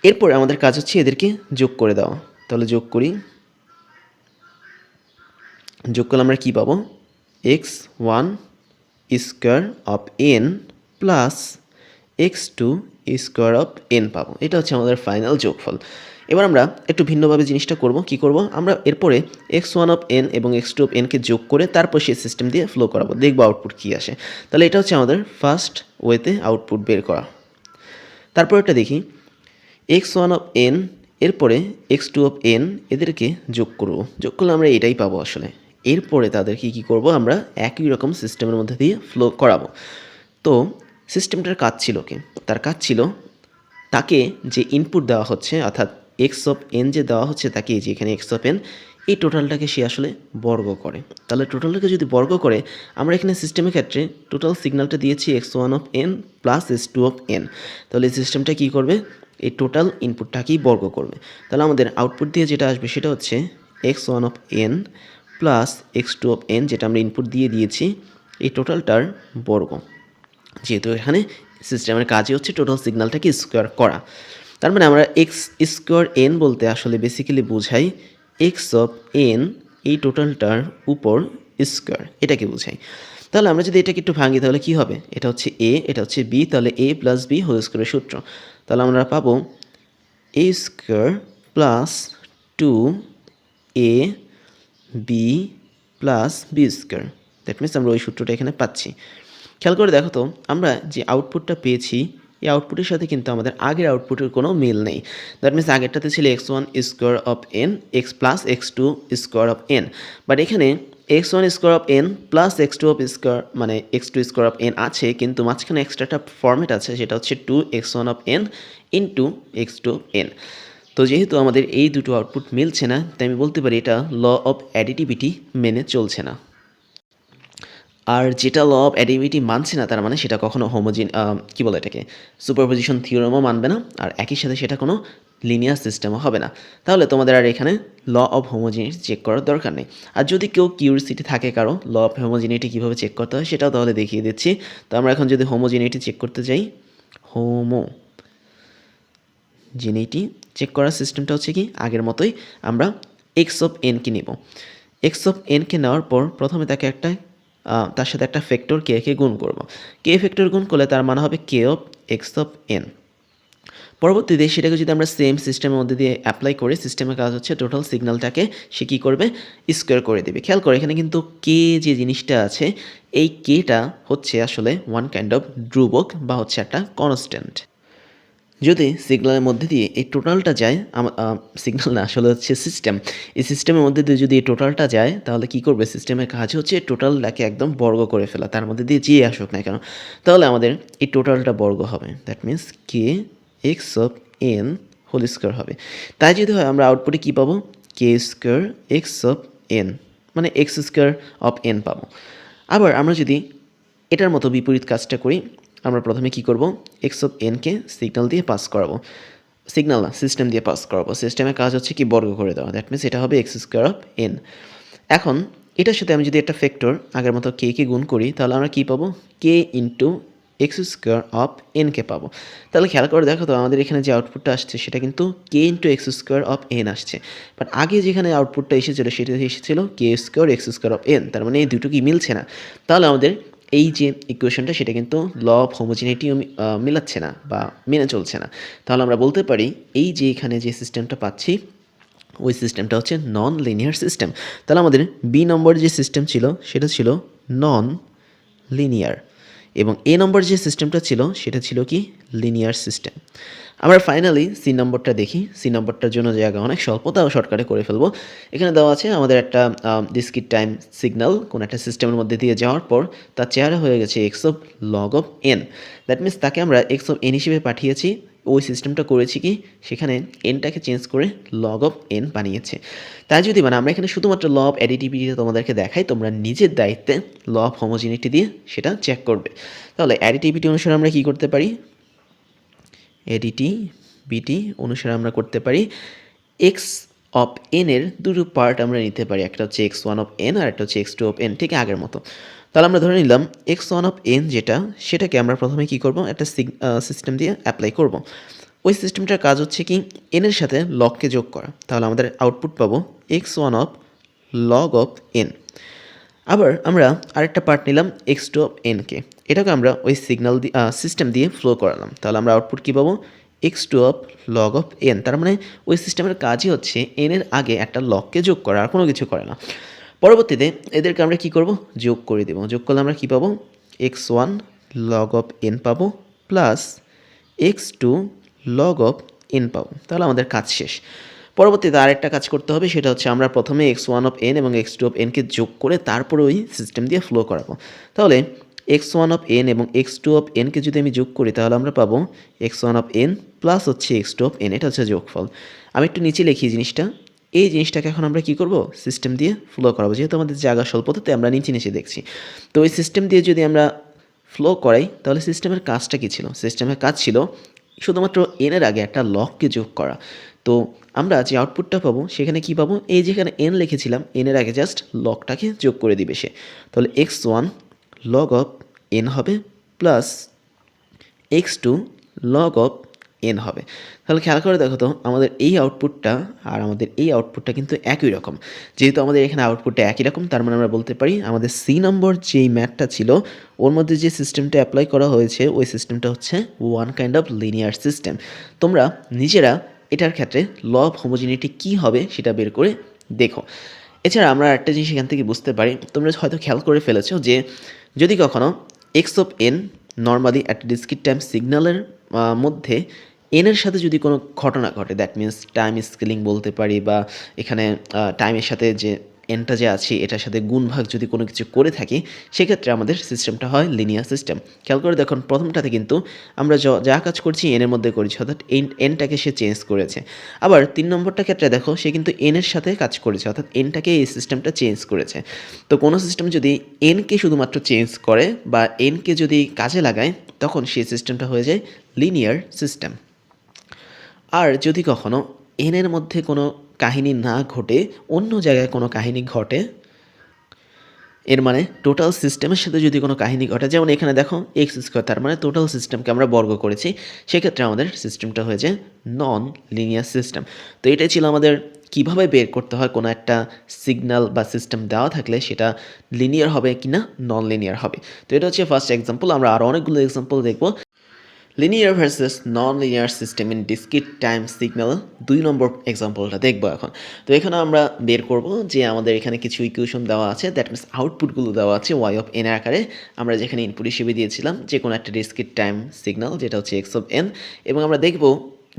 এরপর আমাদের কাজ হচ্ছে এদেরকে যোগ করে দেওয়া। তাহলে যোগ করি, যোগ করলে আমরা কী পাবো, x one square of n plus x two square of n পাবো। এটা হচ্ছে আমাদের ফাইনাল যোগফল। এবার আমরা একটু ভিন্নভাবে জিনিসটা করব। কি করব, আমরা এরপরে এক্স ওয়ান অফ এন এবং এক্স টু অফ এনকে যোগ করে তারপর সেই সিস্টেম দিয়ে ফ্লো করাবো, দেখবো আউটপুট কী আসে। তাহলে এটা হচ্ছে আমাদের ফার্স্ট ওয়েতে আউটপুট বের করা। তারপর একটা দেখি এক্স ওয়ান অফ এন এরপরে এক্স টু অফ এন, এদেরকে যোগ করব, যোগ করলে আমরা এটাই পাবো আসলে। এরপরে তাদেরকে কী করব, আমরা একই রকম সিস্টেমের মধ্যে দিয়ে ফ্লো করাবো। তো সিস্টেমটার কাজ ছিল কি, তার কাজ ছিল তাকে যে ইনপুট দেওয়া হচ্ছে, অর্থাৎ এক্স অফ এন যে দেওয়া হচ্ছে তাকে, যে এখানে এক্স অফ এন, এই টোটালটাকে সে আসলে বর্গ করে। তাহলে টোটালটাকে যদি বর্গ করে, আমরা এখানে সিস্টেমের ক্ষেত্রে টোটাল সিগন্যালটা দিয়েছি x one of n plus x two of n. তাহলে এই সিস্টেমটা কী করবে, এই টোটাল ইনপুটটাকেই বর্গ করবে। তাহলে আমাদের আউটপুট দিয়ে যেটা আসবে সেটা হচ্ছে x one of n plus x two of n, যেটা আমরা ইনপুট দিয়ে দিয়েছি, এই টোটালটার বর্গ। যেহেতু এখানে সিস্টেমের কাজই হচ্ছে টোটাল সিগন্যালটাকে স্কোয়ার করা, তার মানে আমরা এক্স স্কোয়ার এন বলতে আসলে বেসিক্যালি বোঝাই এক্স অফ এন এই টোটালটার উপর স্কোয়ার, এটাকে বোঝাই। তাহলে আমরা যদি এটাকে একটু ভাঙি তাহলে কী হবে, এটা হচ্ছে এ, এটা হচ্ছে বি, তাহলে এ প্লাস বি হোল স্কোয়ারের সূত্র। তাহলে আমরা পাবো a square plus two a b plus b square, that means আমরা ওই সূত্রটা এখানে পাচ্ছি। খেয়াল করে দেখো তো, আমরা যে আউটপুটটা পেয়েছি এই আউটপুটের সাথে কিন্তু আমাদের আগের আউটপুটের কোনো মিল নেই। দ্যাট মিনস আগেরটাতে ছিল x1 square of n x plus x2 square of n, but এখানে x1 square of n plus x2 of square মানে x2 স্কোয়ার অফ n আছে, কিন্তু মাঝখানে এক্সট্রা একটা ফর্মেট আছে, সেটা হচ্ছে 2x1 of n into x2 of n। তো যেহেতু আমাদের এই দুটো আউটপুট মিলছে না, তাই আমি বলতে পারি এটা ল অফ অ্যাডিটিভিটি মেনে চলছে না। আর যেটা ল অফ অ্যাডিটিভিটি মানছে না, তার মানে সেটা কখনো কী বলে এটাকে সুপারপজিশন থিওরেমও মানবে না, আর একই সাথে সেটা কোনো লিনিয়ার সিস্টেমও হবে না। তাহলে তোমাদের আর এখানে ল অফ হোমোজিনিটি চেক করার দরকার নেই। আর যদি কেউ কিউরিসিটি থাকে কারো ল অফ হোমোজিনিটি কীভাবে চেক করতে হয় সেটাও তাহলে দেখিয়ে দিচ্ছি। তো আমরা এখন যদি হোমোজিনিটি চেক করতে যাই, হোমোজিনিটি চেক করার সিস্টেমটা হচ্ছে কি আগের মতোই, আমরা এক্স অফ এনকে নেব। এক্স অফ এনকে নেওয়ার পর প্রথমে তাকে একটা তার সাথে একটা ফ্যাক্টর কে গুণ করব। কে ফ্যাক্টর গুণ করলে তার মানে হবে কে অফ এক্স অফ এন। পরবর্তীতে সেটাকে যদি আমরা সেম সিস্টেমের মধ্যে দিয়ে অ্যাপ্লাই করি, সিস্টেমের কাজ হচ্ছে টোটাল সিগন্যালটাকে সে কী করবে, স্কোয়ার করে দেবে। খেয়াল করে এখানে কিন্তু কে যে জিনিসটা আছে, এই কেটা হচ্ছে আসলে ওয়ান কাইন্ড অফ ধ্রুবক বা হচ্ছে একটা কনস্ট্যান্ট। যদি সিগন্যালের মধ্যে দিয়ে এই টোটালটা যায়, সিগন্যাল না আসলে হচ্ছে সিস্টেম, এই সিস্টেমের মধ্যে দিয়ে যদি এই টোটালটা যায়, তাহলে কী করবে, সিস্টেমের কাজ হচ্ছে টোটালটাকে একদম বর্গ করে ফেলা, তার মধ্যে দিয়ে যে আসুক না কেন, তাহলে আমাদের এই টোটালটা বর্গ হবে। That means k x of n whole square হবে। তাই যদি হয় আমরা আউটপুটে কী পাবো, k square x of n মানে এক্স স্কোয়ার অফ এন পাবো। আবার আমরা যদি এটার মতো বিপরীত কাজটা করি, আমরা প্রথমে কি করব, এক্স অফ এনকে সিগন্যাল দিয়ে পাস করাবো, সিগন্যাল না সিস্টেম দিয়ে পাস করাবো। সিস্টেমের কাজ হচ্ছে কি বর্গ করে দেওয়া, দ্যাট মিনস এটা হবে এক্স স্কোয়ার অফ এন। এখন এটার সাথে আমি যদি একটা ফ্যাক্টর আগের মতো কে গুণ করি, তাহলে আমরা কী পাবো, k into x square of এনকে পাবো। তাহলে খেয়াল করে দেখো তো আমাদের এখানে যে আউটপুটটা আসছে সেটা কিন্তু k into x square of n আসছে, বাট আগে যেখানে আউটপুটটা এসেছিলো সেটা এসেছিল k square x square of n, তার মানে এই দুটো কি মিলছে না। তাহলে আমাদের এই যে ইকুয়েশনটা সেটা কিন্তু ল অফ হোমোজিনিটিও মিলাচ্ছে না বা মেনে চলছে না। তাহলে আমরা বলতে পারি এই যে এখানে যে সিস্টেমটা পাচ্ছি ওই সিস্টেমটা হচ্ছে নন লিনিয়ার সিস্টেম। তাহলে আমাদের বি নম্বর যে সিস্টেম ছিল সেটা ছিল নন লিনিয়ার, এবং এ নম্বর যে সিস্টেমটা ছিল সেটা ছিল কি লিনিয়ার সিস্টেম। আমরা ফাইনালি সি নম্বরটা দেখি। সি নম্বরটার জন্য জায়গা অনেক স্বল্পতাও শর্টকাটে করে ফেলবো। এখানে দেওয়া আছে আমাদের একটা ডিসক্রিট টাইম সিগন্যাল কোনো একটা সিস্টেমের মধ্যে দিয়ে যাওয়ার পর তার চেহারা হয়ে গেছে x of log of N. That means তাকে আমরা এক্স অফ এন হিসেবে পাঠিয়েছি। ওই সিস্টেমটা করেছি কি সেখানে এনটাকে চেঞ্জ করে লগ অফ এন বানিয়েছে। তাই যদি মানে আমরা এখানে শুধুমাত্র ল অফ অ্যাডিটিভিটি তোমাদেরকে দেখাই, তোমরা নিজের দায়িত্বে ল অফ হোমোজিনিটি দিয়ে সেটা চেক করবে। তাহলে অ্যাডিটিভিটি অনুসারে আমরা কী করতে পারি, এডিটিভিটি অনুসারে আমরা করতে পারি এক্স অফ এন এর দুটো পার্ট আমরা নিতে পারি, একটা হচ্ছে এক্স ওয়ান অফ এন আর একটা হচ্ছে এক্স টু অফ এন, ঠিক আগের মতো। তাহলে আমরা ধরে নিলাম এক্স ওয়ান অফ এন যেটা, সেটাকে আমরা প্রথমে কী করব, একটা সিস্টেম দিয়ে অ্যাপ্লাই করব। ওই সিস্টেমটার কাজ হচ্ছে কি এনের সাথে লগকে যোগ করা। তাহলে আমাদের আউটপুট পাবো x one of log of N. আবার আমরা আরেকটা পার্ট নিলাম এক্স টু অফ এনকে, এটাকে আমরা ওই সিগন্যাল দিয়ে সিস্টেম দিয়ে ফ্লো করালাম। তাহলে আমরা আউটপুট কী পাবো, x two of log of n. তার মানে ওই সিস্টেমের কাজই হচ্ছে এনের আগে একটা লগকে যোগ করা, আর কোনো কিছু করে না। পরবর্তীতে এদেরকে আমরা কী করব, যোগ করে দেবো। যোগ করলে আমরা কী পাবো, x one log of n পাবো plus x two log of n পাবো। তাহলে আমাদের কাজ শেষ। পরবর্তীতে আরেকটা কাজ করতে হবে, সেটা হচ্ছে আমরা প্রথমে এক্স ওয়ান অফ এন এবং এক্স টু অফ এনকে যোগ করে তারপরে ওই সিস্টেম দিয়ে ফ্লো করাবো। তাহলে এক্স ওয়ান অফ এন এবং এক্স টু অফ এনকে যদি আমি যোগ করি, তাহলে আমরা পাবো x one of n plus হচ্ছে এক্স টু অফ এন, এটা হচ্ছে যোগফল। আমি একটু নিচে লিখি জিনিসটা, এই জিনিসটাকে এখন আমরা কী করব, সিস্টেম দিয়ে ফ্লো করাবো। যেহেতু আমাদের জায়গা স্বল্পতাতে আমরা নিচে দেখছি, তো ওই সিস্টেম দিয়ে যদি আমরা ফ্লো করাই, তাহলে সিস্টেমের কাজটা কী ছিল, সিস্টেমের কাজ ছিল শুধুমাত্র এনের আগে একটা লগকে যোগ করা। তো আমরা যে আউটপুটটা পাবো সেখানে কি পাবো, এই যেখানে এন লিখেছিলাম এনের আগে জাস্ট লগটাকে যোগ করে দিবে সে। তাহলে x one log of n হবে plus x two log of n হবে। তাহলে খেয়াল করে দেখো তো আমাদের এই আউটপুটটা আর আমাদের এই আউটপুটটা কিন্তু একই রকম। যেহেতু আমাদের এখানে আউটপুটটা একই রকম, তার মানে আমরা বলতে পারি আমাদের সি নম্বর যেই ম্যাথটা ছিল ওর মধ্যে যে সিস্টেমটা অ্যাপ্লাই করা হয়েছে ওই সিস্টেমটা হচ্ছে one kind of linear system. তোমরা নিজেরা এটার ক্ষেত্রে ল অফ হোমোজিনিটি কী হবে সেটা বের করে দেখো। এছাড়া আমরা একটা জিনিস এখান থেকে বুঝতে পারি, তোমরা হয়তো খেয়াল করে ফেলেছো যে যদি কখনো এক্স অফ এন নর্মালি একটা ডিসক্রিট টাইম সিগন্যালের মধ্যে এনের সাথে যদি কোনো ঘটনা ঘটে, দ্যাট মিন্স টাইম স্কেলিং বলতে পারি, বা এখানে টাইমের সাথে যে এনটা যে আছে এটার সাথে গুণভাগ যদি কোনো কিছু করে থাকি, সেক্ষেত্রে আমাদের সিস্টেমটা হয় লিনিয়ার সিস্টেম। খেয়াল করে দেখুন প্রথমটাতে কিন্তু আমরা যা কাজ করছি এনের মধ্যে করেছি, অর্থাৎ এনটাকে সে চেঞ্জ করেছে। আবার 3 নম্বরটা ক্ষেত্রে দেখো সে কিন্তু এনের সাথে কাজ করেছে, অর্থাৎ এনটাকে এই সিস্টেমটা চেঞ্জ করেছে। তো কোনো সিস্টেম যদি এনকে শুধুমাত্র চেঞ্জ করে বা এনকে যদি কাজে লাগায়, তখন সেই সিস্টেমটা হয়ে যায় লিনিয়ার সিস্টেম। আর যদি কখনো এনের মধ্যে কোনো কাহিনী না ঘটে, অন্য জায়গায় কোনো কাহিনী ঘটে, এর মানে টোটাল সিস্টেমের সাথে যদি কোনো কাহিনী ঘটে, যেমন এখানে দেখো এক্স স্কোয়ার, তার মানে টোটাল সিস্টেমকে আমরা বর্গ করেছি, সেক্ষেত্রে আমাদের সিস্টেমটা হয়ে যায় নন লিনিয়ার সিস্টেম। তো এটাই ছিল আমাদের কিভাবে বের করতে হয় কোনো একটা সিগন্যাল বা সিস্টেম দেওয়া থাকলে সেটা লিনিয়ার হবে কি না নন লিনিয়ার হবে। তো এটা হচ্ছে ফার্স্ট এক্সাম্পল। আমরা আরও অনেকগুলো এক্সাম্পল দেখব। Linear versus non linear system in discrete time signal 2 নম্বর এক্সাম্পলটা দেখবো এখন। তো এখানে আমরা বের করব যে আমাদের এখানে কিছু ইকুয়েশন দেওয়া আছে, দ্যাট মিনস আউটপুটগুলো দেওয়া আছে ওয়াই অফ এন আকারে। আমরা যেখানে ইনপুট হিসেবে দিয়েছিলাম যে কোনো একটা ডিসক্রিট টাইম সিগন্যাল যেটা হচ্ছে এক্স অফ এন, এবং আমরা দেখব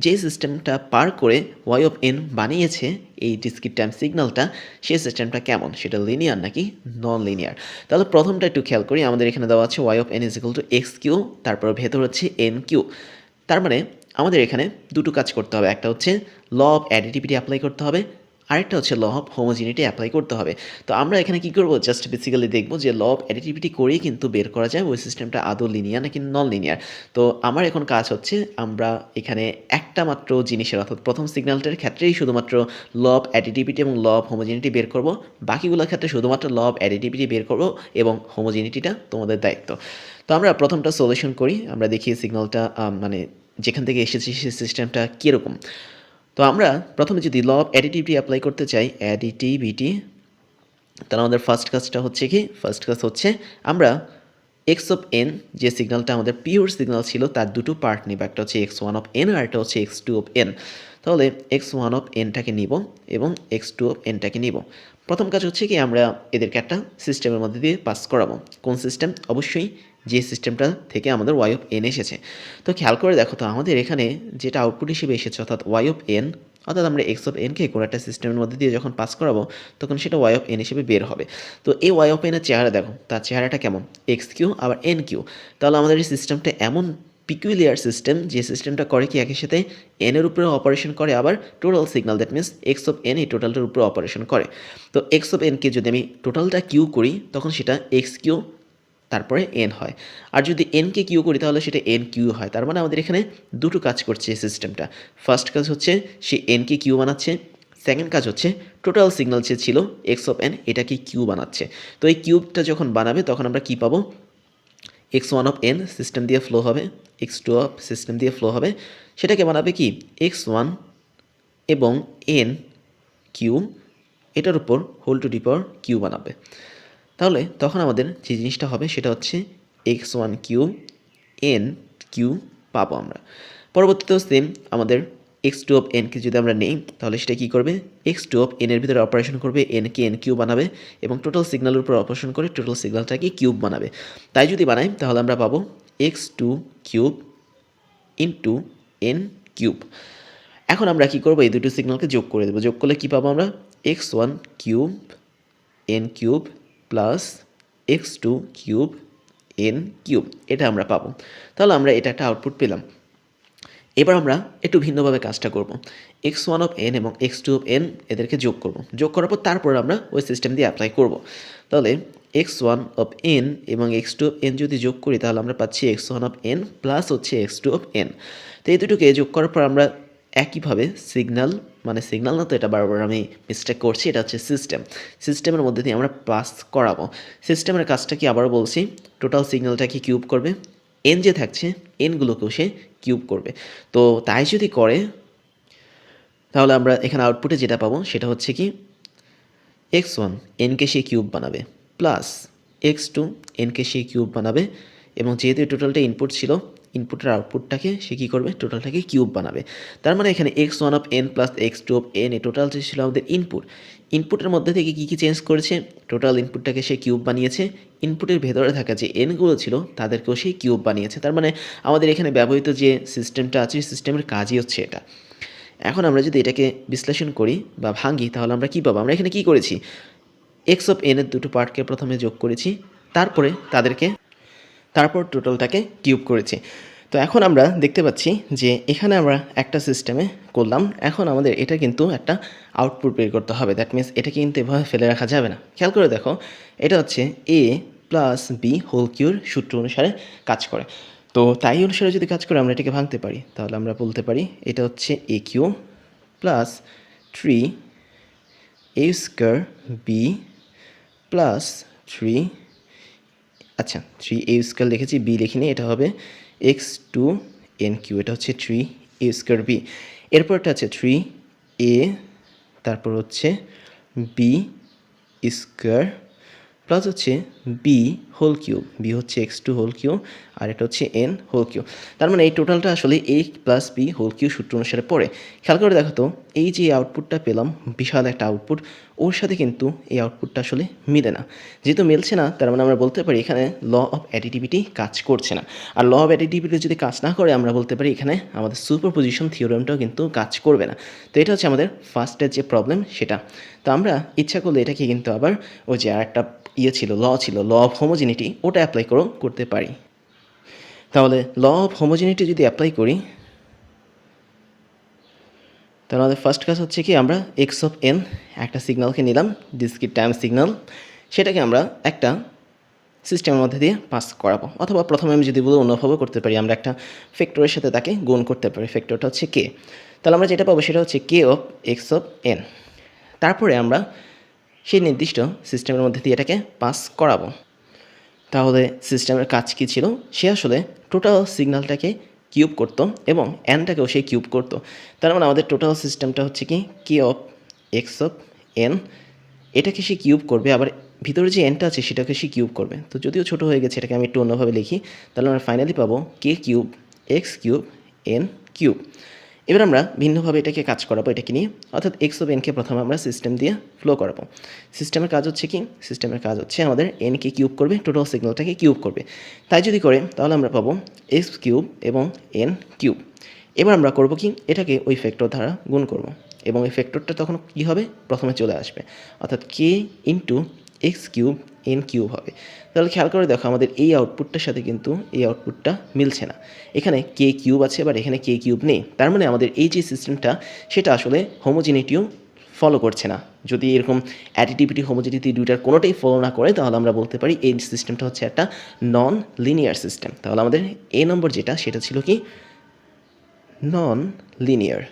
যে সিস্টেমটা পার করে ওয়াই অফ এন বানিয়েছে এই ডিসক্রিট টাইম সিগন্যালটা, সেই সিস্টেমটা কেমন, সেটা লিনিয়ার নাকি নন লিনিয়ার। তাহলে প্রথমটা একটু খেয়াল করি। আমাদের এখানে দেওয়া আছে y of n is equal to x q, তারপর ভেতর হচ্ছে এন কিউ। তার মানে আমাদের এখানে দুটো কাজ করতে হবে, একটা হচ্ছে ল অফ অ্যাডিটিভিটি অ্যাপ্লাই করতে হবে, আরেকটা হচ্ছে ল অফ হোমোজিনিটি অ্যাপ্লাই করতে হবে। তো আমরা এখানে কি করব, জাস্ট বেসিক্যালি দেখবো যে ল অফ অ্যাডিটিভিটি করেই কিন্তু বের করা যায় ওই সিস্টেমটা আদৌ লিনিয়ার নাকি নন লিনিয়ার। তো আমার এখন কাজ হচ্ছে আমরা এখানে একটা মাত্র জিনিসের, অর্থাৎ প্রথম সিগন্যালটার ক্ষেত্রেই শুধুমাত্র ল অফ অ্যাডিটিভিটি এবং ল অফ হোমোজিনিটি বের করব, বাকিগুলোর ক্ষেত্রে শুধুমাত্র ল অফ অ্যাডিটিভিটি বের করব এবং হোমোজিনিটিটা তোমাদের দায়িত্ব। তো আমরা প্রথমটা সলিউশন করি, আমরা দেখি সিগন্যালটা মানে যেখান থেকে এসেছে সেই সিস্টেমটা কীরকম। তো আমরা প্রথমে যদি ল অফ অ্যাডিটিভিটি অ্যাপ্লাই করতে চাই, অ্যাডিটিভিটি, তাহলে আমাদের ফার্স্ট কাজটা হচ্ছে কি, ফার্স্ট কাজ হচ্ছে আমরা এক্স অফ এন যে সিগন্যালটা আমাদের পিওর সিগন্যাল ছিল তার দুটো পার্ট নিব, একটা হচ্ছে এক্স ওয়ান অফ এন আর একটা হচ্ছে এক্স টু অফ এন। তাহলে এক্স ওয়ান অফ এনটাকে নিব এবং এক্স টু অফ এনটাকে নিব। প্রথম কাজ হচ্ছে কি আমরা এদেরকে একটা সিস্টেমের মধ্যে দিয়ে পাস করাবো। কোন সিস্টেম? অবশ্যই যে সিস্টেমটা থেকে আমাদের ওয়াই অফ এন এসেছে। তো খেয়াল করে দেখো তো আমাদের এখানে যেটা আউটপুট হিসেবে এসেছে, অর্থাৎ ওয়াই অফ এন, অর্থাৎ আমরা এক্স অফ এনকে কোনো একটা সিস্টেমের মধ্যে দিয়ে যখন পাস করাবো তখন সেটা ওয়াই অফ এন হিসেবে বের হবে। তো এই ওয়াই অফ এনের চেহারা দেখো, তার চেহারাটা কেমন, এক্স কিউ আবার এন কিউ। তাহলে আমাদের এই সিস্টেমটা এমন পিকুলিয়ার সিস্টেম যে সিস্টেমটা করে কি একই সাথে এনের উপরে অপারেশন করে, আবার total signal, that means x of N এই টোটালটার উপরে অপারেশন করে। তো এক্স অফ এনকে যদি আমি টোটালটা কিউ করি তখন সেটা এক্স কিউ তারপরে এন হয়, আর যদি এনকে কিউ করি তাহলে সেটা এন কিউ হয়। তার মানে আমাদের এখানে দুটো কাজ করছে এই সিস্টেমটা। ফার্স্ট কাজ হচ্ছে সে এনকে কিউ বানাচ্ছে, সেকেন্ড কাজ হচ্ছে টোটাল সিগন্যাল যে ছিল এক্স অফ এন এটাকে কিউ বানাচ্ছে। তো এই কিউবটা যখন বানাবে তখন আমরা কি পাবো, x one of n system দিয়ে ফ্লো হবে, এক্স টু অফ সিস্টেম দিয়ে ফ্লো হবে, সেটাকে বানাবে কি এক্স ওয়ান এবং এন কিউ, এটার উপর whole to the power q বানাবে। তাহলে তখন আমাদের যে জিনিসটা হবে সেটা হচ্ছে x one q n q পাবো আমরা। পরবর্তীতেও সেম আমাদের এক্স টু অফ এনকে যদি আমরা নেই তাহলে সেটা কী করবে, এক্স টু অফ এনের ভিতরে অপারেশন করবে, এনকে এন কিউব বানাবে এবং টোটাল সিগন্যালের উপর অপারেশন করে টোটাল সিগন্যালটাকে কিউব বানাবে। তাই যদি বানাই তাহলে আমরা পাবো x two cube into n cube. এখন আমরা কী করবো, এই দুটো সিগন্যালকে যোগ করে দেবো। যোগ করলে কী পাবো আমরা, x one cube n cube plus x two cube n cube, এটা আমরা পাবো। তাহলে আমরা এটা একটা আউটপুট পেলাম। এবার আমরা একটু ভিন্নভাবে কাজটা করব। এক্স ওয়ান অফ এন এবং এক্স টু অফ এন এদেরকে যোগ করব। যোগ করার পর তারপর আমরা ওই সিস্টেম দিয়ে অ্যাপ্লাই করব। তাহলে এক্স ওয়ান অফ এন এবং এক্স টু অফ এন যদি যোগ করি তাহলে আমরা পাচ্ছি x one of n plus হচ্ছে এক্স টু অফ এন। তো এই দুটোকে যোগ করার পর আমরা একইভাবে সিগন্যাল, মানে সিগন্যাল না তো এটা বারবার আমি মিস্টেক করছি, এটা হচ্ছে সিস্টেম, সিস্টেমের মধ্যে দিয়ে আমরা পাস করাবো। সিস্টেমের কাজটা কি আবারও বলছি, টোটাল সিগন্যালটাকে কিউব করবে, এন যে থাকছে এনগুলোকেও সে কিউব করবে। তো তাই যদি করে তাহলে আমরা এখানে আউটপুটে যেটা পাবো সেটা হচ্ছে কি এক্স ওয়ান এনকে সে কিউব বানাবে প্লাস এক্স টু এনকে সে কিউব বানাবে, এবং যেহেতু টোটালটা ইনপুট ছিল ইনপুটের আউটপুটটাকে সে কী করবে, টোটালটাকে কিউব বানাবে। তার মানে এখানে x1 of n plus x2 of n এই টোটাল যে ছিল আমাদের ইনপুটের মধ্যে থেকে কী কী চেঞ্জ করেছে, টোটাল ইনপুটটাকে সে কিউব বানিয়েছে, ইনপুটের ভেতরে থাকা যে এনগুলো ছিল তাদেরকেও সেই কিউব বানিয়েছে। তার মানে আমাদের এখানে ব্যবহৃত যে সিস্টেমটা আছে সিস্টেমের কাজই হচ্ছে এটা। এখন আমরা যদি এটাকে বিশ্লেষণ করি বা ভাঙি তাহলে আমরা কী পাবো, আমরা এখানে কী করেছি, এক্স অফ এনের দুটো পার্টকে প্রথমে যোগ করেছি, তারপর টোটালটাকে কিউব করেছি। তো এখন আমরা দেখতে পাচ্ছি যে এখানে আমরা একটা সিস্টেমে করলাম, এখন আমাদের এটা কিন্তু একটা আউটপুট বের করতে হবে। দ্যাট মিনস এটা কিন্তু এভাবে ফেলে রাখা যাবে না। খেয়াল করে দেখো, এটা হচ্ছে এ প্লাস বি হোল কিউর সূত্র অনুসারে কাজ করে। তো তাই অনুসারে যদি কাজ করে আমরা এটাকে ভাঙতে পারি, তাহলে আমরা বলতে পারি এটা হচ্ছে এ কিউ প্লাস 3 এ স্কোয়ার বি প্লাস 3 এ স্কোয়ার লিখেছি, বি লিখিনি, এটা হবে x2n3, এটা হচ্ছে 3a স্কোয়ার বি। এরপরটা আছে 3a, তারপর হচ্ছে বি স্কোয়ার প্লাস হচ্ছে বি হোল কিউব, বি হচ্ছে x2 হোল কিউব আর এটা হচ্ছে n হোল কিউব। তার মানে এই টোটালটা আসলে a plus b whole cube সূত্র অনুসারে পড়ে। খেয়াল করে দেখো তো, এই যে আউটপুটটা পেলাম, বিশাল একটা আউটপুট, ওর সাথে কিন্তু এই আউটপুটটা আসলে মিলে না। যেহেতু মিলছে না, তার মানে আমরা বলতে পারি এখানে ল অফ অ্যাডিটিভিটি কাজ করছে না। আর ল অফ অ্যাডিটিভিটি যদি কাজ না করে, আমরা বলতে পারি এখানে আমাদের সুপারপজিশন থিওরেমটাও কিন্তু কাজ করবে না। তো এটা হচ্ছে আমাদের ফার্স্টের যে প্রবলেম সেটা। তো আমরা ইচ্ছা করলে এটাকে কিন্তু আবার ওই যে আর একটা ছিল, ল অফ হোমোজিনিটি, ওটা অ্যাপ্লাই করতে পারি। তাহলে ল অফ হোমোজিনিটি যদি অ্যাপ্লাই করি, তাহলে আমাদের ফার্স্ট কাজ হচ্ছে কি, আমরা এক্স অফ এন একটা সিগন্যালকে নিলাম, ডিসক্রিট টাইম সিগন্যাল, সেটাকে আমরা একটা সিস্টেমের মধ্যে দিয়ে পাস করাবো। অথবা প্রথমে আমি যদি বলি অন্যভাবে করতে পারি, আমরা একটা ফ্যাক্টরের সাথে তাকে গুণ করতে পারি, ফ্যাক্টরটা হচ্ছে কে। তাহলে আমরা যেটা পাবো সেটা হচ্ছে কে অফ এক্স অফ এন। তারপরে আমরা সেই নির্দিষ্ট সিস্টেমের মধ্যে দিয়ে এটাকে পাস করাবো। তাহলে সিস্টেমের কাজ কী ছিল, সে আসলে টোটাল সিগন্যালটাকে কিউব করতো এবং এনটাকেও সে কিউব করতো। তার মানে আমাদের টোটাল সিস্টেমটা হচ্ছে কি, কে অফ এক্স অফ এন, এটাকে সে কিউব করবে, আবার ভিতরে যে এনটা আছে সেটাকে সে কিউব করবে। তো যদিও ছোটো হয়ে গেছে, এটাকে আমি একটু অন্যভাবে লিখি, তাহলে আমরা ফাইনালি পাবো k cube x cube n cube. এবার আমরা ভিন্নভাবে এটাকে কাজ করাবো এটাকে নিয়ে, অর্থাৎ এক্স অফ এনকে প্রথমে আমরা সিস্টেম দিয়ে ফ্লো করাবো। সিস্টেমের কাজ হচ্ছে কি, সিস্টেমের কাজ হচ্ছে আমাদের এনকে কিউব করবে, টোটাল সিগন্যালটাকে কিউব করবে। তাই যদি করে তাহলে আমরা পাবো এক্স কিউব এবং এন কিউব। এবার আমরা করবো কি, এটাকে ওই ফ্যাক্টর দ্বারা গুণ করব এবং এই ফ্যাক্টরটা তখন কী হবে, প্রথমে চলে আসবে, অর্থাৎ k into x cube n cube হবে। তাহলে খেয়াল করে দেখো, আমাদের এই আউটপুটটার সাথে কিন্তু এই আউটপুটটা মিলছে না। এখানে কে কিউব আছে, বাট এখানে কে কিউব নেই। তার মানে আমাদের এই যে সিস্টেমটা সেটা আসলে হোমোজিনিটিও ফলো করছে না। যদি এরকম অ্যাডিটিভিটি হোমোজিনিটি দুইটার কোনোটাই ফলো না করে, তাহলে আমরা বলতে পারি এই সিস্টেমটা হচ্ছে একটা নন লিনিয়ার সিস্টেম। তাহলে আমাদের এ নম্বর যেটা, সেটা ছিল কি, নন লিনিয়ার।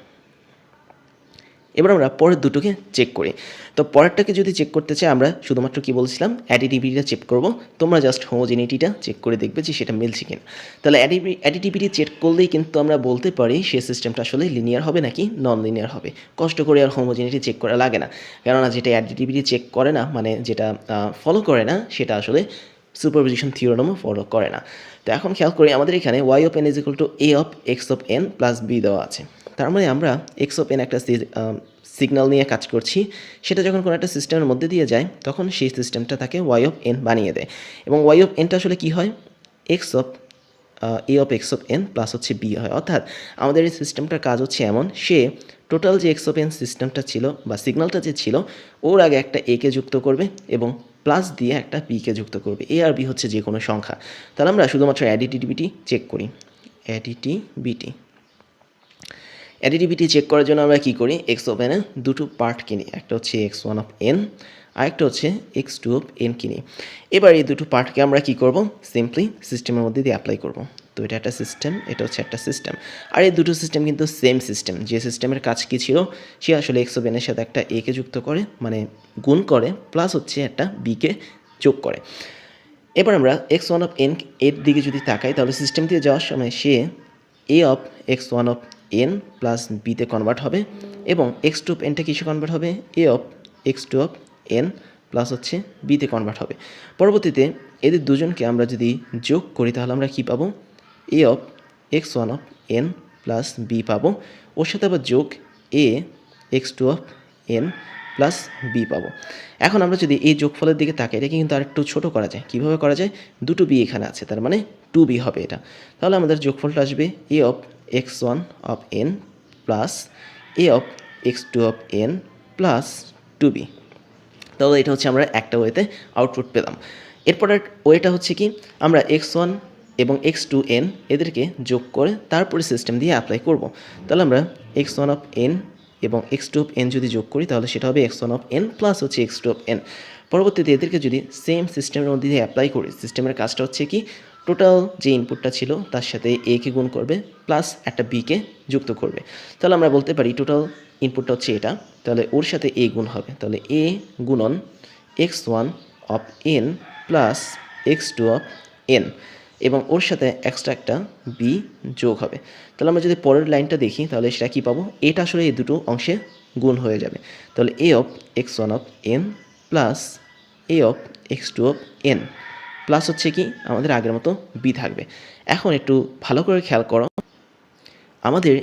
এবার আমরা পরের দুটোকে চেক করি। তো পরেরটাকে যদি চেক করতে চাই, আমরা শুধুমাত্র কি বলছিলাম, অ্যাডিটিভিটিটা চেক করব। তোমরা জাস্ট হোমোজিনিটিটা চেক করে দেখবে যে সেটা মিলছে কিনা। তাহলে অ্যাডিটিভিটি চেক করলেই কিন্তু আমরা বলতে পারি সে সিস্টেমটা আসলে লিনিয়ার হবে নাকি নন লিনিয়ার হবে। কষ্ট করে আর হোমোজিনিটি চেক করা লাগে না, কেননা যেটা অ্যাডিটিভিটি চেক করে না, মানে যেটা ফলো করে না, সেটা আসলে সুপারপজিশন থিওরেমও ফলো করে না। তো এখন খেয়াল করি, আমাদের এখানে y of n is equal to a of x of n plus b দেওয়া আছে। তার মানে আমরা এক্স অফ এন একটা সিগন্যাল নিয়ে কাজ করছি, সেটা যখন কোনো একটা সিস্টেমের মধ্যে দিয়ে যায়, তখন সেই সিস্টেমটা তাকে ওয়াই অফ এন বানিয়ে দেয়। এবং ওয়াই অফ এনটা আসলে কী হয়, x of A of x of n plus হচ্ছে বি হয়। অর্থাৎ আমাদের এই সিস্টেমটার কাজ হচ্ছে এমন, সে টোটাল যে এক্স অফ এন সিস্টেমটা ছিল বা সিগন্যালটা যে ছিল, ওর আগে একটা একে যুক্ত করবে এবং প্লাস দিয়ে একটা বিকে যুক্ত করবে। এ আর বি হচ্ছে যে কোনো সংখ্যা। তাহলে আমরা শুধুমাত্র অ্যাডিটিভিটি চেক করি, অ্যাডিটিভিটি চেক করার জন্য আমরা কী করি, এক্স অফ এনে দুটো পার্ট কিনি, একটা হচ্ছে এক্স ওয়ান অফ এন, আরেকটা হচ্ছে এক্স টু অফ এন কিনি। এবার এই দুটো পার্টকে আমরা কী করব, সিম্পলি সিস্টেমের মধ্যে দিয়ে অ্যাপ্লাই করব। তো এটা একটা সিস্টেম, এটা হচ্ছে একটা সিস্টেম, আর এই দুটো সিস্টেম কিন্তু সেম সিস্টেম। যে সিস্টেমের কাজ কী ছিল, সে আসলে এক্স অফ এনের সাথে একটা একে যুক্ত করে, মানে গুণ করে, প্লাস হচ্ছে একটা বিকে যোগ করে। এবার আমরা এক্স ওয়ান অফ এন এর দিকে যদি তাকাই, তাহলে সিস্টেম দিয়ে যাওয়ার সময় সে a of x one of n plus বিতে কনভার্ট হবে এবং এক্স টু অফ এনটা কিসে কনভার্ট হবে, a of x two of n plus হচ্ছে বিতে কনভার্ট হবে। পরবর্তীতে এদের দুজনকে আমরা যদি যোগ করি, তাহলে আমরা কী পাবো, a of x1 of n plus b পাবো, ওর সাথে আবার যোগ a x2 of n plus b পাবো। এখন আমরা যদি এই যোগফলের দিকে তাকাই, এটাকে কিন্তু আর একটু ছোটো করা যায়। কীভাবে করা যায়? দুটো বি এখানে আছে, তার মানে 2b হবে এটা। তাহলে আমাদের যোগফলটা আসবে a of x1 of n plus a of x2 of n plus 2b। তাহলে এটা হচ্ছে আমরা একটা ওয়েতে আউটপুট পেলাম। এরপরের ওয়েটা হচ্ছে কি, আমরা x1 এবং x2n এদেরকে যোগ করে তারপরে সিস্টেম দিয়ে অ্যাপ্লাই করব। তাহলে আমরা x1 অফ n এবং x2 অফ n যদি যোগ করি তাহলে সেটা হবে x1 অফ n প্লাস হচ্ছে x2 অফ n। পরবর্তীতে এদেরকে যদি সেম সিস্টেমের মধ্যে দিয়ে অ্যাপ্লাই করি, সিস্টেমের কাজটা হচ্ছে কি, টোটাল যে ইনপুটটা ছিল তার সাথে a কে গুণ করবে প্লাস একটা b কে যুক্ত করবে। তাহলে আমরা বলতে পারি টোটাল ইনপুটটা হচ্ছে এটা, তাহলে ওর সাথে a গুণ হবে, তাহলে a গুণন x1 of n plus x2 of n এবং ওর সাথে এক্সট্রা একটা b যোগ হবে। তাহলে আমরা যদি পরের লাইনটা দেখি তাহলে সেটা কী পাবো, এটা আসলে এই দুটো অংশে গুণ হয়ে যাবে। তাহলে a of x1 of n plus a of x2 of n plus হচ্ছে কি আমাদের আগের মতো b থাকবে। এখন একটু ভালো করে খেয়াল করো, আমাদের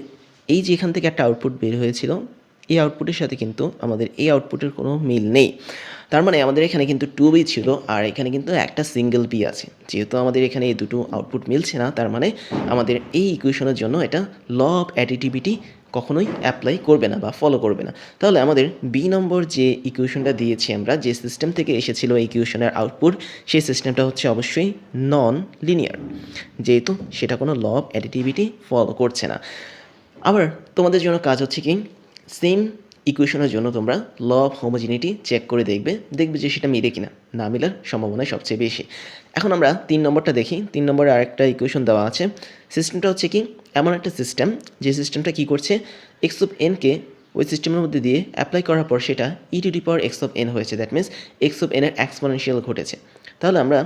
এই যে এখান থেকে একটা আউটপুট বের হয়েছিল, এই আউটপুটের সাথে কিন্তু আমাদের এই আউটপুটের কোনো মিল নেই। তার মানে আমাদের এখানে কিন্তু 2b ছিল আর এখানে কিন্তু একটা সিঙ্গেল b আছে। যেহেতু আমাদের এখানে এই দুটো আউটপুট মিলছে না, তার মানে আমাদের এই ইকুয়েশনের জন্য এটা ল অফ অ্যাডিটিভিটি কখনোই অ্যাপ্লাই করবে না বা ফলো করবে না। তাহলে আমাদের বি নম্বর যে ইকুয়েশনটা দিয়েছি আমরা, যে সিস্টেম থেকে এসেছিল এই ইকুয়েশনের আউটপুট, সেই সিস্টেমটা হচ্ছে অবশ্যই নন লিনিয়ার, যেহেতু সেটা কোনো ল অফ অ্যাডিটিভিটি ফলো করছে না। আবার তোমাদের জন্য কাজ হচ্ছে কি, সেম ইকুয়েশনের জন্য তোমরা ল অফ হোমোজিনিটি চেক করে দেখবে যে সেটা মিলে কিনা, না মিলার সম্ভাবনা সবচেয়ে বেশি। এখন আমরা 3 নম্বরটা দেখি। 3 নম্বরে আরেকটা ইকুয়েশন দেওয়া আছে। সিস্টেমটা হচ্ছে কি, এমন একটা সিস্টেম যে সিস্টেমটা কি করছে, এক্স অফ এনকে ওই সিস্টেমের মধ্যে দিয়ে অ্যাপ্লাই করার পর সেটা e to the power x of n হয়েছে। দ্যাট মিনস এক্স অফ এনের এক্সপোনেনশিয়াল ঘটেছে। তাহলে আমরা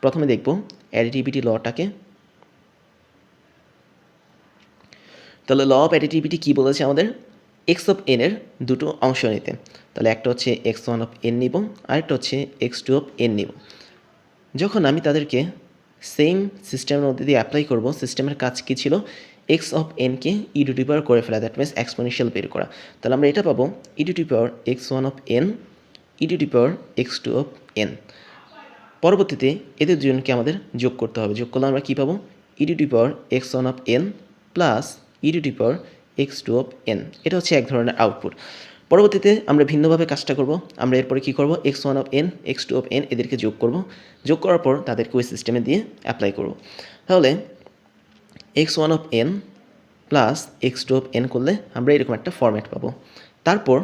প্রথমে দেখব অ্যাডিটিভিটি লটাকে। তাহলে ল অফ অ্যাডিটিভিটি কী বলেছে আমাদের, এক্স অফ এনের দুটো অংশ নিতে। তাহলে একটা হচ্ছে x1 অফ n নিব, আরেকটা হচ্ছে x2 অফ n নিব। যখন আমি তাদেরকে সেম সিস্টেমের মধ্যে দিয়ে অ্যাপ্লাই করব, সিস্টেমের কাজ কী ছিল, এক্স অফ এনকে ই টু দি পাওয়ার করে ফেলা, দ্যাট মিনস এক্সপোনেনশিয়াল বের করা। তাহলে আমরা এটা পাবো e to the power x1 of n e to the power x2 of n। পরবর্তীতে এদের দুজনকে আমাদের যোগ করতে হবে। যোগ করলে আমরা কী পাবো, e to the power x1 of n plus e to the power x2 of n। এটা হচ্ছে এক ধরনের আউটপুট। পরবর্তীতে আমরা ভিন্নভাবে কাজটা করব। আমরা এরপরে কী করব, x1 of n x2 of n এদেরকে যোগ করব। যোগ করার পর তাদেরকে ওই সিস্টেমে দিয়ে অ্যাপ্লাই করব। তাহলে x1 of n plus x2 of n করলে আমরা এরকম একটা ফরম্যাট পাবো। তারপর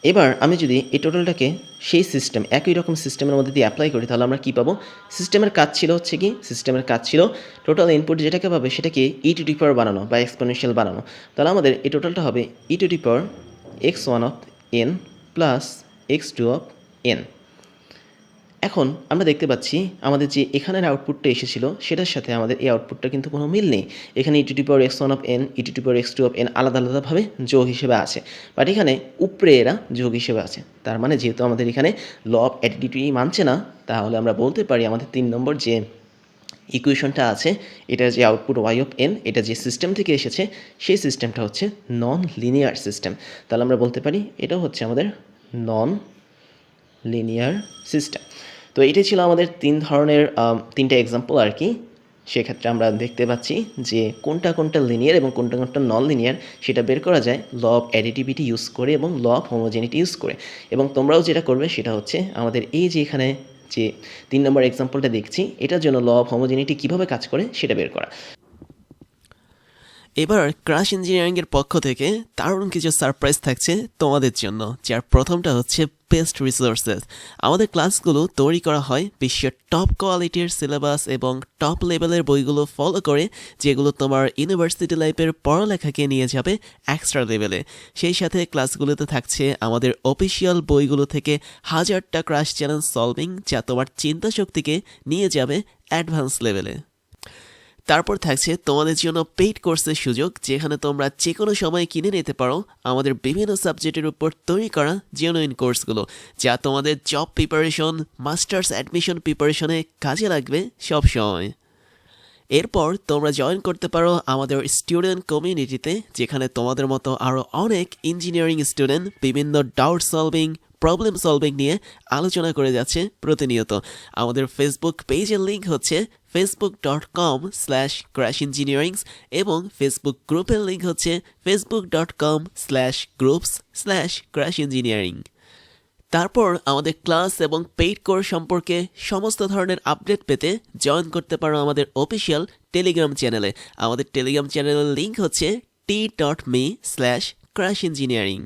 এবার আমি যদি এই টোটালটাকে সেই সিস্টেম, একই রকম সিস্টেমের মধ্যে দিয়ে অ্যাপ্লাই করি তাহলে আমরা কী পাবো, সিস্টেমের কাজ ছিল হচ্ছে কি, সিস্টেমের কাজ ছিল টোটাল ইনপুট যেটাকে পাবে সেটাকে ই টু দি পাওয়ার বানানো বা এক্সপোনেনশিয়াল বানানো। তাহলে আমাদের এই টোটালটা হবে e to the power x1 of n plus x2 of n। এখন আমরা দেখতে পাচ্ছি আমাদের যে এখানের আউটপুটটা এসেছিল সেটার সাথে আমাদের এই আউটপুটটা কিন্তু কোনো মিল নেই। এখানে e to the power x1 of n e to the power x2 of n আলাদা আলাদাভাবে যোগ হিসেবে আছে, বাট এখানে উপরে এরা যোগ হিসেবে আছে। তার মানে যেহেতু আমাদের এখানে ল অফ অ্যাডিটিভিটি মানছে না, তাহলে আমরা বলতে পারি আমাদের 3 নম্বর যে ইকুয়েশনটা আছে, এটা যে আউটপুট y অফ n, এটা যে সিস্টেম থেকে এসেছে সেই সিস্টেমটা হচ্ছে নন লিনিয়ার সিস্টেম। তাহলে আমরা বলতে পারি এটা হচ্ছে আমাদের নন লিনিয়ার সিস্টেম। তো এটাই ছিল আমাদের 3 ধরনের 3টা এক্সাম্পল আর কি। সেক্ষেত্রে আমরা দেখতে পাচ্ছি যে কোনটা কোনটা লিনিয়ার এবং কোনটা কোনটা নন লিনিয়ার সেটা বের করা যায় ল অফ অ্যাডিটিভিটি ইউজ করে এবং ল অফ হোমোজেনিটি ইউজ করে। এবং তোমরাও যেটা করবে সেটা হচ্ছে আমাদের এই যে এখানে যে 3 নম্বর এক্সাম্পলটা দেখছি, এটার জন্য ল অফ হোমোজেনিটি কীভাবে কাজ করে সেটা বের করা। এবার ক্রাশ ইঞ্জিনিয়ারিংয়ের পক্ষ থেকে দারুণ কিছু সারপ্রাইজ থাকছে তোমাদের জন্য, যার প্রথমটা হচ্ছে বেস্ট রিসোর্সেস। আমাদের ক্লাসগুলো তৈরি করা হয় বিশ্বের টপ কোয়ালিটির সিলেবাস এবং টপ লেভেলের বইগুলো ফলো করে, যেগুলো তোমার ইউনিভার্সিটি লাইফের পড়ালেখাকে নিয়ে যাবে এক্সট্রা লেভেলে। সেই সাথে ক্লাসগুলোতে থাকছে আমাদের অফিসিয়াল বইগুলো থেকে হাজারটা ক্রাশ চ্যালেঞ্জ সলভিং, যা তোমার চিন্তা শক্তিকে নিয়ে যাবে অ্যাডভান্স লেভেলে। তারপর থাকছে তোমাদের জন্য পেইড কোর্সের সুযোগ, যেখানে তোমরা যে কোনো সময় কিনে নিতে পারো আমাদের বিভিন্ন সাবজেক্টের উপর তৈরি করা জেনুইন কোর্সগুলো, যা তোমাদের জব প্রিপারেশন, মাস্টার্স অ্যাডমিশন প্রিপারেশনে কাজে লাগবে সব সময়। এরপর তোমরা জয়েন করতে পারো আমাদের স্টুডেন্ট কমিউনিটিতে, যেখানে তোমাদের মতো আরও অনেক ইঞ্জিনিয়ারিং স্টুডেন্ট বিভিন্ন ডাউট সলভিং, প্রবলেম সলভিং নিয়ে আলোচনা করে যাচ্ছে প্রতিনিয়ত। আমাদের ফেসবুক পেজের লিঙ্ক হচ্ছে facebook.com/crashengineerings এবং ফেসবুক গ্রুপের লিঙ্ক হচ্ছে facebook.com/groups/crashengineering। তারপর আমাদের ক্লাস এবং পেইড কোর্স সম্পর্কে সমস্ত ধরনের আপডেট পেতে জয়েন করতে পারো আমাদের অফিসিয়াল টেলিগ্রাম চ্যানেলে। আমাদের টেলিগ্রাম চ্যানেলের লিঙ্ক হচ্ছে t.me/crashengineering।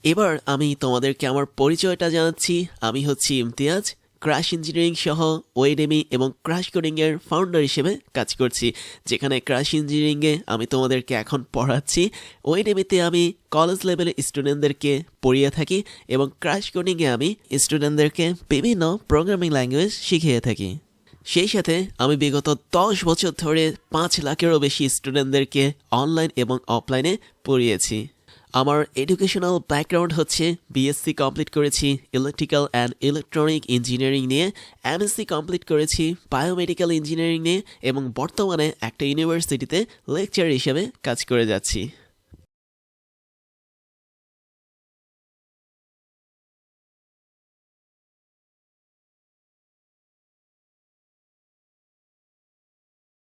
এবার আমি তোমাদেরকে আমার পরিচয়টা জানাচ্ছি। আমি হচ্ছি ইমতিয়াজ, ক্র্যাশ ইঞ্জিনিয়ারিং সহ ওয়েডেমি এবং ক্র্যাশ কোডিংয়ের ফাউন্ডার হিসেবে কাজ করছি। যেখানে ক্র্যাশ ইঞ্জিনিয়ারিংয়ে আমি তোমাদেরকে এখন পড়াচ্ছি, ওয়েডেমিতে আমি কলেজ লেভেলের স্টুডেন্টদেরকে পড়িয়ে থাকি এবং ক্র্যাশ কোডিংয়ে আমি স্টুডেন্টদেরকে বিভিন্ন প্রোগ্রামিং ল্যাঙ্গুয়েজ শিখিয়ে থাকি। সেই সাথে আমি বিগত 10 বছর ধরে 5 লাখেরও বেশি স্টুডেন্টদেরকে অনলাইন এবং অফলাইনে পড়িয়েছি। আমার এডুকেশনাল ব্যাকগ্রাউন্ড হচ্ছে বিএসসি কমপ্লিট করেছি ইলেকট্রিক্যাল অ্যান্ড ইলেকট্রনিক ইঞ্জিনিয়ারিং নিয়ে, এমএসসি কমপ্লিট করেছি বায়োমেডিক্যাল ইঞ্জিনিয়ারিং নিয়ে এবং বর্তমানে একটা ইউনিভার্সিটিতে লেকচার হিসেবে কাজ করে যাচ্ছি।